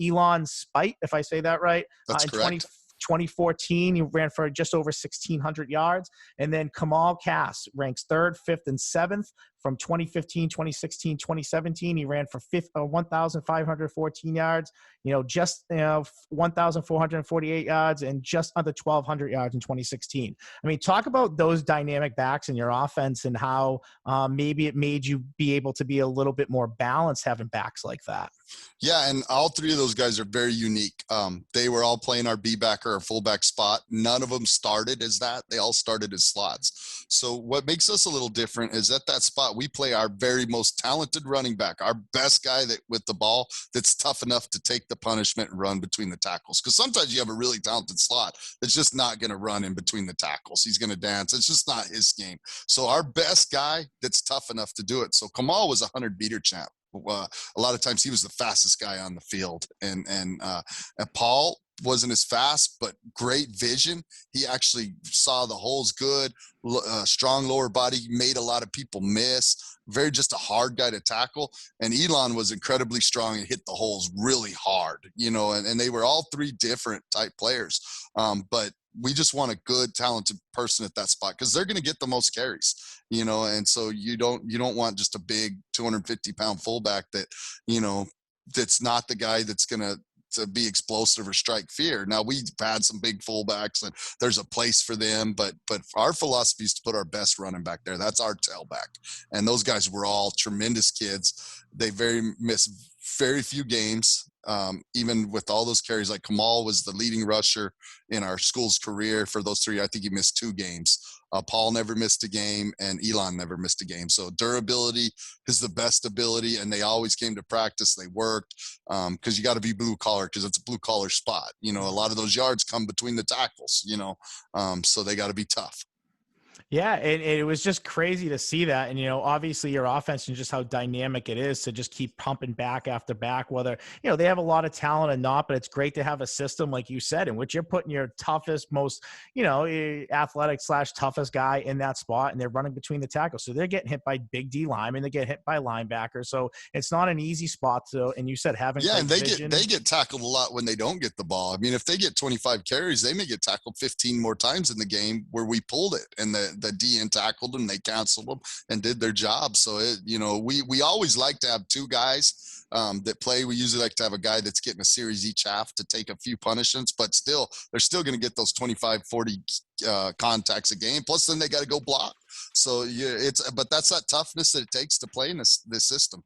Elon Spite, if I say that right, that's in correct. 2014, he ran for just over 1,600 yards. And then Kamal Cass ranks 3rd, 5th, and 7th. From 2015, 2016, 2017, he ran for 1,514 yards, just 1,448 yards, and just under 1,200 yards in 2016. I mean, talk about those dynamic backs in your offense, and how maybe it made you be able to be a little bit more balanced having backs like that. Yeah, and all 3 of those guys are very unique. They were all playing our B-back or our fullback spot. None of them started as that. They all started as slots. So what makes us a little different is at that spot, we play our very most talented running back, our best guy that with the ball that's tough enough to take the punishment and run between the tackles. Because sometimes you have a really talented slot that's just not going to run in between the tackles. He's going to dance. It's just not his game. So our best guy that's tough enough to do it. So Kamal was a 100-meter champ. A lot of times he was the fastest guy on the field, and Paul wasn't as fast, but great vision. He actually saw the holes good, strong lower body, made a lot of people miss. Very just a hard guy to tackle. And Elon was incredibly strong and hit the holes really hard, and they were all 3 different type players. But we just want a good, talented person at that spot, because they're going to get the most carries, and so you don't want just a big 250-pound fullback that, that's not the guy that's going to be explosive or strike fear. Now, we've had some big fullbacks, and there's a place for them, but our philosophy is to put our best running back there. That's our tailback. And those guys were all tremendous kids. They missed very few games. Even with all those carries, like Kamal was the leading rusher in our school's career for those 3. I think he missed 2 games. Paul never missed a game, and Elon never missed a game. So durability is the best ability, and they always came to practice. They worked, because you got to be blue collar, because it's a blue collar spot. A lot of those yards come between the tackles, so they got to be tough. Yeah, and it was just crazy to see that. And, obviously your offense and just how dynamic it is to just keep pumping back after back, whether, they have a lot of talent or not, but it's great to have a system, like you said, in which you're putting your toughest, most, athletic / toughest guy in that spot, and they're running between the tackles. So they're getting hit by big D linemen, they get hit by linebackers. So it's not an easy spot to, and you said having and they get tackled a lot when they don't get the ball. I mean, if they get 25 carries, they may get tackled 15 more times in the game where we pulled it, and the DN tackled them, they canceled them and did their job. So we always like to have 2 guys that play. We usually like to have a guy that's getting a series each half to take a few punishments, but still they're still going to get those 25, 40 contacts a game. Plus then they got to go block. So but that's that toughness that it takes to play in this system.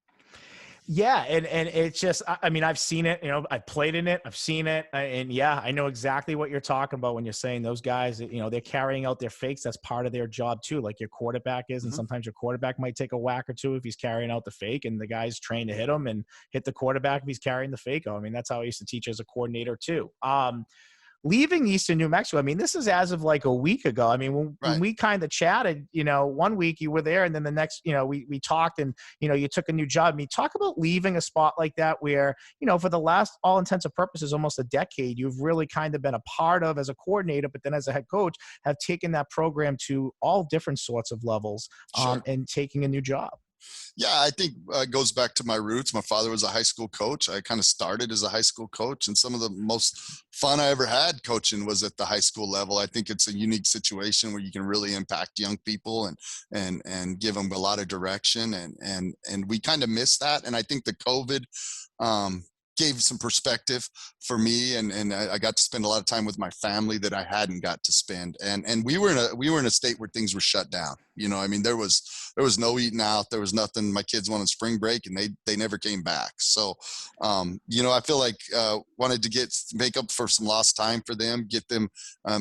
Yeah, and it's just, I mean, I've seen it, I've played in it, I've seen it, and yeah, I know exactly what you're talking about when you're saying those guys, they're carrying out their fakes. That's part of their job too, like your quarterback is, and Mhm. sometimes your quarterback might take a whack or two if he's carrying out the fake, and the guy's trained to hit him and hit the quarterback if he's carrying the fake. I mean, that's how I used to teach as a coordinator too. Leaving Eastern New Mexico, I mean, this is as of like a week ago. I mean, when Right. we kind of chatted, one week you were there, and then the next, we talked, and you took a new job. I mean, talk about leaving a spot like that where, for the last all intents and purposes, almost a decade, you've really kind of been a part of as a coordinator, but then as a head coach, have taken that program to all different sorts of levels, Sure. and taking a new job. Yeah, I think it goes back to my roots. My father was a high school coach. I kind of started as a high school coach, and some of the most fun I ever had coaching was at the high school level. I think it's a unique situation where you can really impact young people and give them a lot of direction, and we kind of miss that. And I think the COVID um, gave some perspective for me, and I got to spend a lot of time with my family that I hadn't got to spend. And we were in a state where things were shut down. I mean, there was no eating out, there was nothing. My kids went on spring break and they never came back. So I feel like wanted to make up for some lost time for them, get them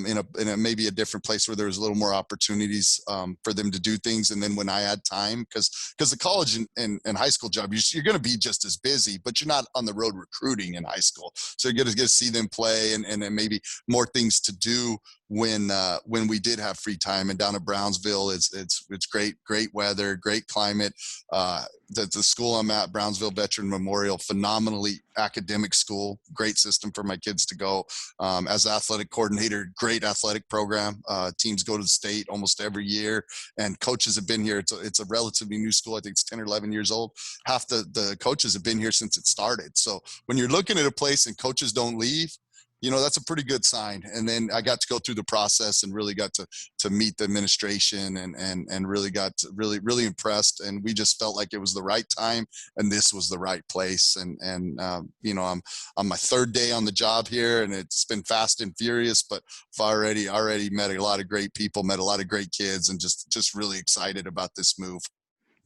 in a maybe a different place where there was a little more opportunities for them to do things. And then when I had time, because the college and high school job, you're going to be just as busy, but you're not on the road recruiting in high school, so you're going to get to see them play, and then maybe more things to do when we did have free time. And down at Brownsville, it's great weather, great climate. The school I'm at, Brownsville Veteran Memorial, phenomenally academic school, great system for my kids to go. As athletic coordinator, great athletic program. Teams go to the state almost every year, and coaches have been here. It's a relatively new school. I think it's 10 or 11 years old. Half the coaches have been here since it started. So when you're looking at a place and coaches don't leave, that's a pretty good sign. And then I got to go through the process and really got to meet the administration, and really got really impressed. And we just felt like it was the right time, and this was the right place. And I'm on my third day on the job here, and it's been fast and furious, but I've already met a lot of great people, met a lot of great kids, and just really excited about this move.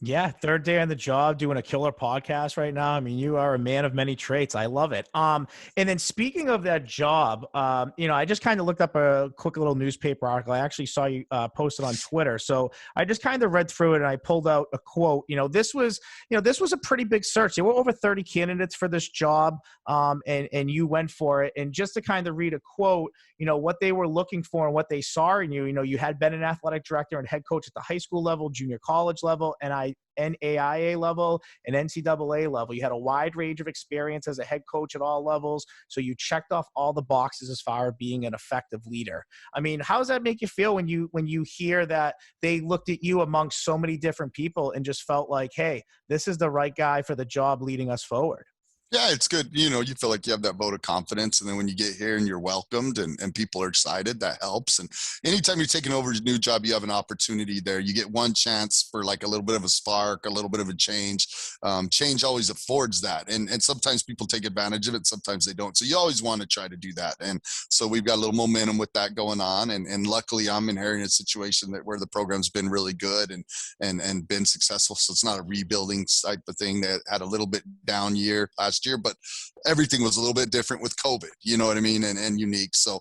Yeah, third day on the job, doing a killer podcast right now. I mean, you are a man of many traits. I love it. And then speaking of that job, I just kind of looked up a quick little newspaper article. I actually saw you posted on Twitter, so I just kind of read through it and I pulled out a quote. This was a pretty big search. There were over 30 candidates for this job, and you went for it. And just to kind of read a quote, what they were looking for and what they saw in you. You had been an athletic director and head coach at the high school level, junior college level, and NAIA level and NCAA level. You had a wide range of experience as a head coach at all levels. So you checked off all the boxes as far as being an effective leader. I mean, how does that make you feel when you hear that they looked at you amongst so many different people and just felt like, hey, this is the right guy for the job leading us forward? Yeah, it's good. You feel like you have that vote of confidence. And then when you get here and you're welcomed and people are excited, that helps. And anytime you're taking over a new job, you have an opportunity there. You get one chance for like a little bit of a spark, a little bit of a change. Change always affords that. And sometimes people take advantage of it, sometimes they don't. So you always want to try to do that. And so we've got a little momentum with that going on. And luckily I'm inheriting a situation where the program's been really good and been successful. So it's not a rebuilding type of thing that had a little bit down year last year, but everything was a little bit different with COVID, you know what I mean? And unique. So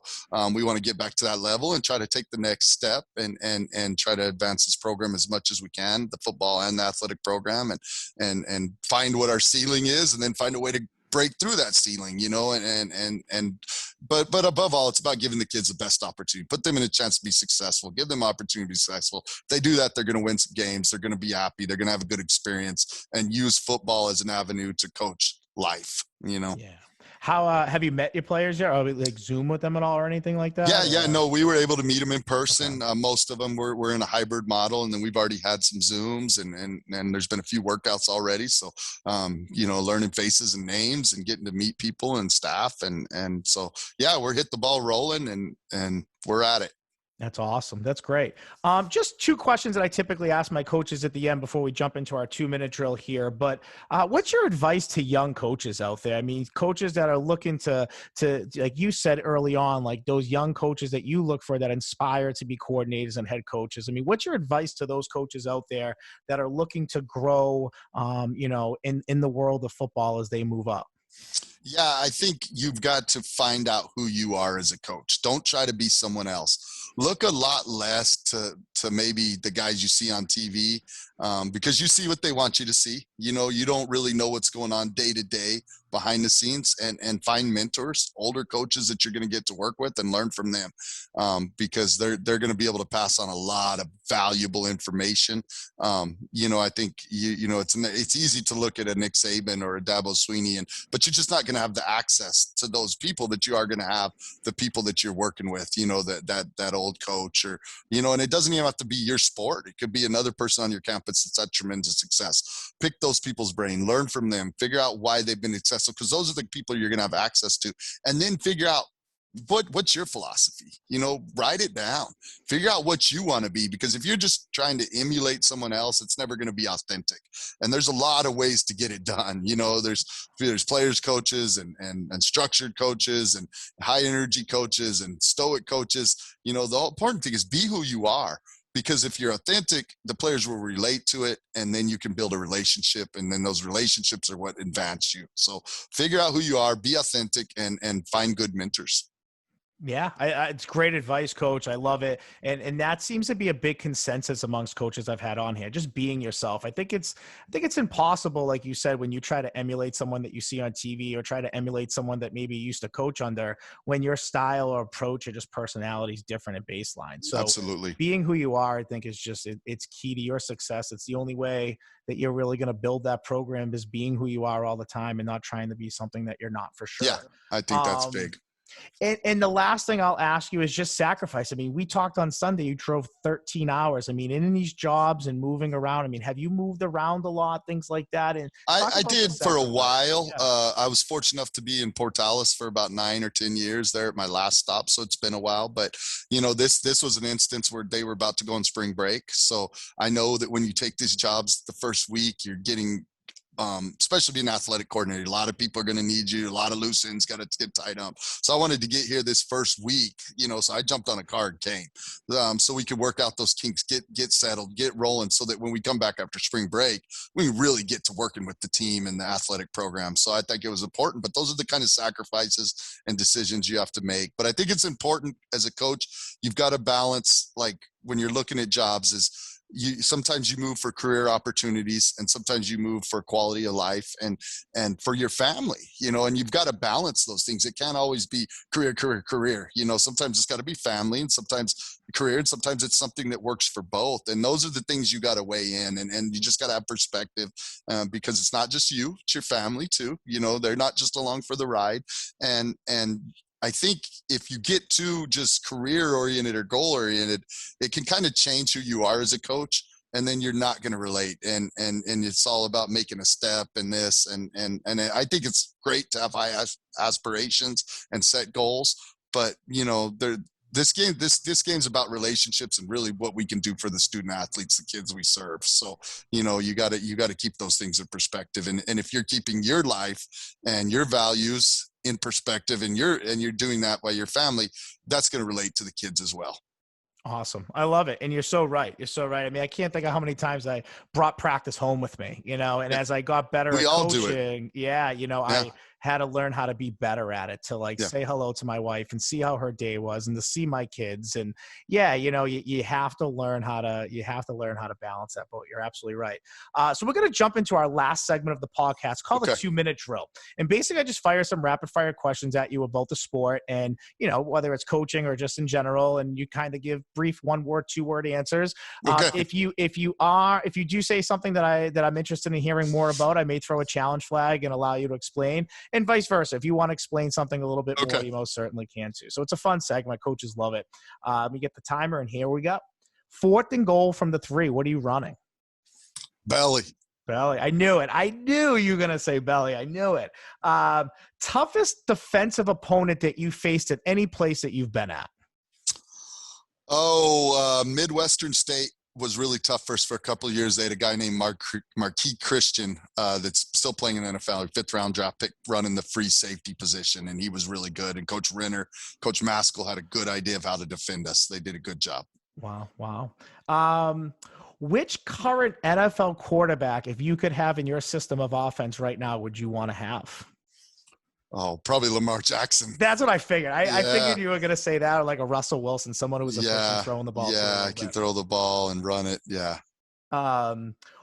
we want to get back to that level and try to take the next step and try to advance this program as much as we can, the football and the athletic program, and find what our ceiling is, and then find a way to break through that ceiling, but above all, it's about giving the kids the best opportunity, put them in a chance to be successful, give them opportunity to be successful. If they do that, they're going to win some games, they're going to be happy, they're going to have a good experience, and use football as an avenue to coach life. Yeah. How have you met your players yet? Or like Zoom with them at all or anything like that? Yeah, no, we were able to meet them in Okay. person. Most of them were in a hybrid model, and then we've already had some Zooms, and there's been a few workouts already. So, learning faces and names and getting to meet people and staff, and so yeah, we're hit the ball rolling, and we're at it. That's awesome. That's great. Just two questions that I typically ask my coaches at the end before we jump into our 2-minute drill here. But what's your advice to young coaches out there? I mean, coaches that are looking to, like you said early on, like those young coaches that you look for that inspire to be coordinators and head coaches. I mean, what's your advice to those coaches out there that are looking to grow, in the world of football as they move up? Yeah, I think you've got to find out who you are as a coach. Don't try to be someone else. Look a lot less to maybe the guys you see on TV, because you see what they want you to see. You don't really know what's going on day to day behind the scenes, and find mentors, older coaches that you're going to get to work with and learn from them, because they're going to be able to pass on a lot of valuable information. I think it's easy to look at a Nick Saban or a Dabo Sweeney, but you're just not going to have the access to those people that you are going to have the people that you're working with. That old coach, or and it doesn't even have to be your sport. It could be another person on your campus that's had tremendous success. Pick those people's brain, learn from them, figure out why they've been successful, because those are the people you're going to have access to, and then figure out what's your philosophy. Write it down, figure out what you want to be, because if you're just trying to emulate someone else, it's never going to be authentic. And there's a lot of ways to get it done. There's players coaches and structured coaches and high energy coaches and stoic coaches. The important thing is be who you are, because if you're authentic, the players will relate to it, and then you can build a relationship, and then those relationships are what advance you. So figure out who you are, be authentic, and find good mentors. Yeah, it's great advice, Coach. I love it, and that seems to be a big consensus amongst coaches I've had on here. Just being yourself. I think it's impossible, like you said, when you try to emulate someone that you see on TV, or try to emulate someone that maybe you used to coach under, when your style or approach or just personality is different at baseline. So Absolutely, being who you are, I think, is just it's key to your success. It's the only way that you're really going to build that program, is being who you are all the time and not trying to be something that you're not, for sure. Yeah, I think that's big. And the last thing I'll ask you is just sacrifice. I mean, we talked on Sunday, you drove 13 hours. I mean, in these jobs and moving around, I mean, have you moved around a lot, things like that? And I did for a while. Yeah. I was fortunate enough to be in Portales for about 9 or 10 years there at my last stop. So it's been a while, but this was an instance where they were about to go on spring break. So I know that when you take these jobs the first week, you're getting, especially being an athletic coordinator, a lot of people are going to need you. A lot of loose ends got to get tied up. So I wanted to get here this first week, so I jumped on a car and came, so we could work out those kinks, get settled, get rolling, so that when we come back after spring break, we really get to working with the team and the athletic program. So I think it was important, but those are the kind of sacrifices and decisions you have to make. But I think it's important as a coach, you've got to balance, like when you're looking at jobs, is sometimes you move for career opportunities, and sometimes you move for quality of life and for your family, and you've got to balance those things. It can't always be career. Sometimes it's got to be family, and sometimes career, and sometimes it's something that works for both. And those are the things you got to weigh in, and you just got to have perspective, because it's not just you, it's your family too. They're not just along for the ride. And I think if you get too just career-oriented or goal-oriented, it can kind of change who you are as a coach, and then you're not going to relate. And it's all about making a step in this. And I think it's great to have high aspirations and set goals, but this game's about relationships and really what we can do for the student athletes, the kids we serve. So, you got to keep those things in perspective. And if you're keeping your life and your values in perspective, and you're doing that by your family, that's going to relate to the kids as well. Awesome. I love it. And you're so right. You're so right. I mean, I can't think of how many times I brought practice home with me, and as I got better at coaching, I had to learn how to be better at it, to say hello to my wife and see how her day was, and to see my kids. And you have to learn how to balance that boat. You're absolutely right. So we're going to jump into our last segment of the podcast called the 2-minute drill. And basically I just fire some rapid fire questions at you about the sport, and, whether it's coaching or just in general, and you kind of give brief 1-word, 2-word answers. If you do say something that I'm interested in hearing more about, I may throw a challenge flag and allow you to explain. And vice versa. If you want to explain something a little bit more, you most certainly can too. So it's a fun segment. Coaches love it. We get the timer, and here we go. 4th and goal from the 3. What are you running? Belly. I knew it. I knew you were going to say belly. I knew it. Toughest defensive opponent that you faced at any place that you've been at? Midwestern State was really tough for us for a couple of years. They had a guy named Marquis Christian that's still playing in the NFL, 5th-round draft pick, running the free safety position, and he was really good. And Coach Renner, Coach Maskell had a good idea of how to defend us. They did a good job. Wow. Which current NFL quarterback, if you could have in your system of offense right now, would you want to have? Oh, probably Lamar Jackson. That's what I figured. I figured you were going to say that, or like a Russell Wilson, someone who was efficient throwing the ball. Yeah, can throw the ball and run it. Yeah.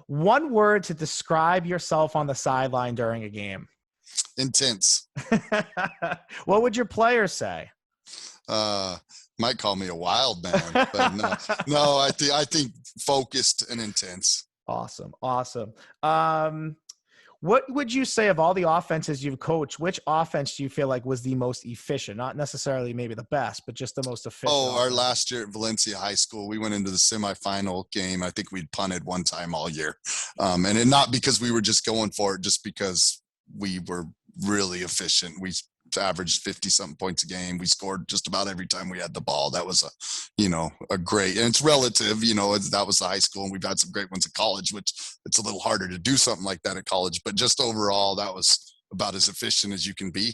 One word to describe yourself on the sideline during a game. Intense. What would your players say? Might call me a wild man, but no, I think focused and intense. Awesome. What would you say of all the offenses you've coached, which offense do you feel like was the most efficient? Not necessarily maybe the best, but just the most efficient. Our last year at Valencia High School, we went into the semifinal game. I think we'd punted one time all year. And not because we were just going for it, just because we were really efficient. We averaged 50-something points a game. We scored just about every time we had the ball. That was a great, and it's relative, that was the high school, and we've had some great ones at college, which it's a little harder to do something like that at college, but just overall, that was about as efficient as you can be.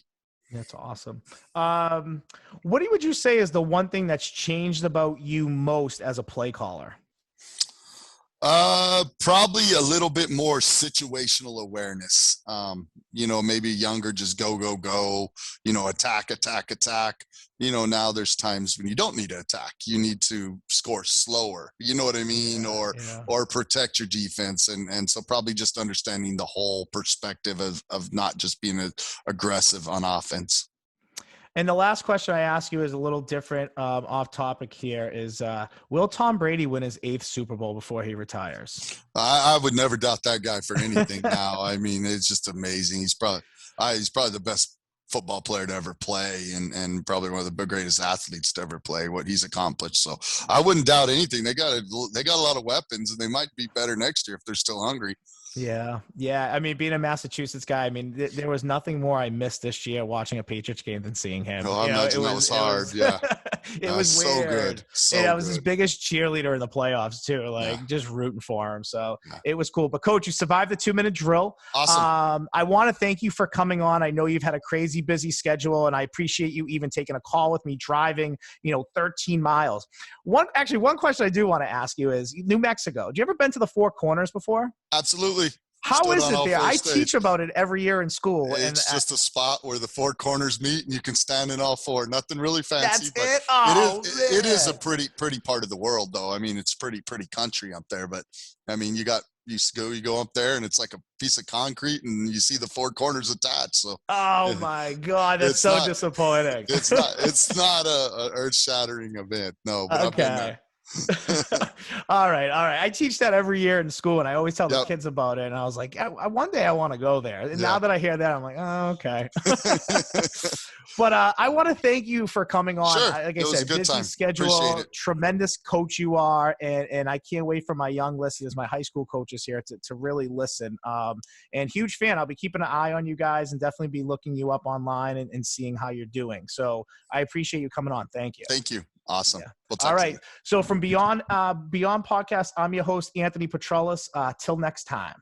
That's awesome. What would you say is the one thing that's changed about you most as a play caller? Probably a little bit more situational awareness. Maybe younger, just go, attack. Now there's times when you don't need to attack. You need to score slower. You know what I mean? Or protect your defense. And so probably just understanding the whole perspective of not just being aggressive on offense. And the last question I ask you is a little different, off topic here is, will Tom Brady win his 8th Super Bowl before he retires? I would never doubt that guy for anything now. I mean, it's just amazing. He's probably the best football player to ever play and probably one of the greatest athletes to ever play what he's accomplished. So I wouldn't doubt anything. They got a lot of weapons, and they might be better next year if they're still hungry. Yeah. I mean, being a Massachusetts guy, I mean, there was nothing more I missed this year watching a Patriots game than seeing him. Oh, I imagine that was hard. It was so weird. good. I was his biggest cheerleader in the playoffs too, just rooting for him. So it was cool. But Coach, you survived the 2-minute drill. Awesome. I want to thank you for coming on. I know you've had a crazy busy schedule, and I appreciate you even taking a call with me driving, 13 miles. One question I do want to ask you is New Mexico. Have you ever been to the Four Corners before? Absolutely. How is it there? I teach about it every year in school. It's just a spot where the four corners meet, and you can stand in all four. Nothing really fancy. That's it? Oh, it is a pretty part of the world, though. I mean, it's pretty country up there. But I mean, you go up there, and it's like a piece of concrete, and you see the four corners attached. So, my God, that's so disappointing. It's not a earth-shattering event. No, but I've been there. All right. I teach that every year in school, and I always tell the kids about it. And I was like, one day I want to go there. And now that I hear that, I'm like, oh, okay. But I want to thank you for coming on. Sure. Like I said, busy schedule, tremendous coach you are. And I can't wait for my young listeners, my high school coaches here to really listen. And huge fan. I'll be keeping an eye on you guys and definitely be looking you up online and seeing how you're doing. So I appreciate you coming on. Thank you. Thank you. Awesome. Yeah. We'll talk All right. So from Beyond Podcast, I'm your host, Anthony Petrolis. Till next time.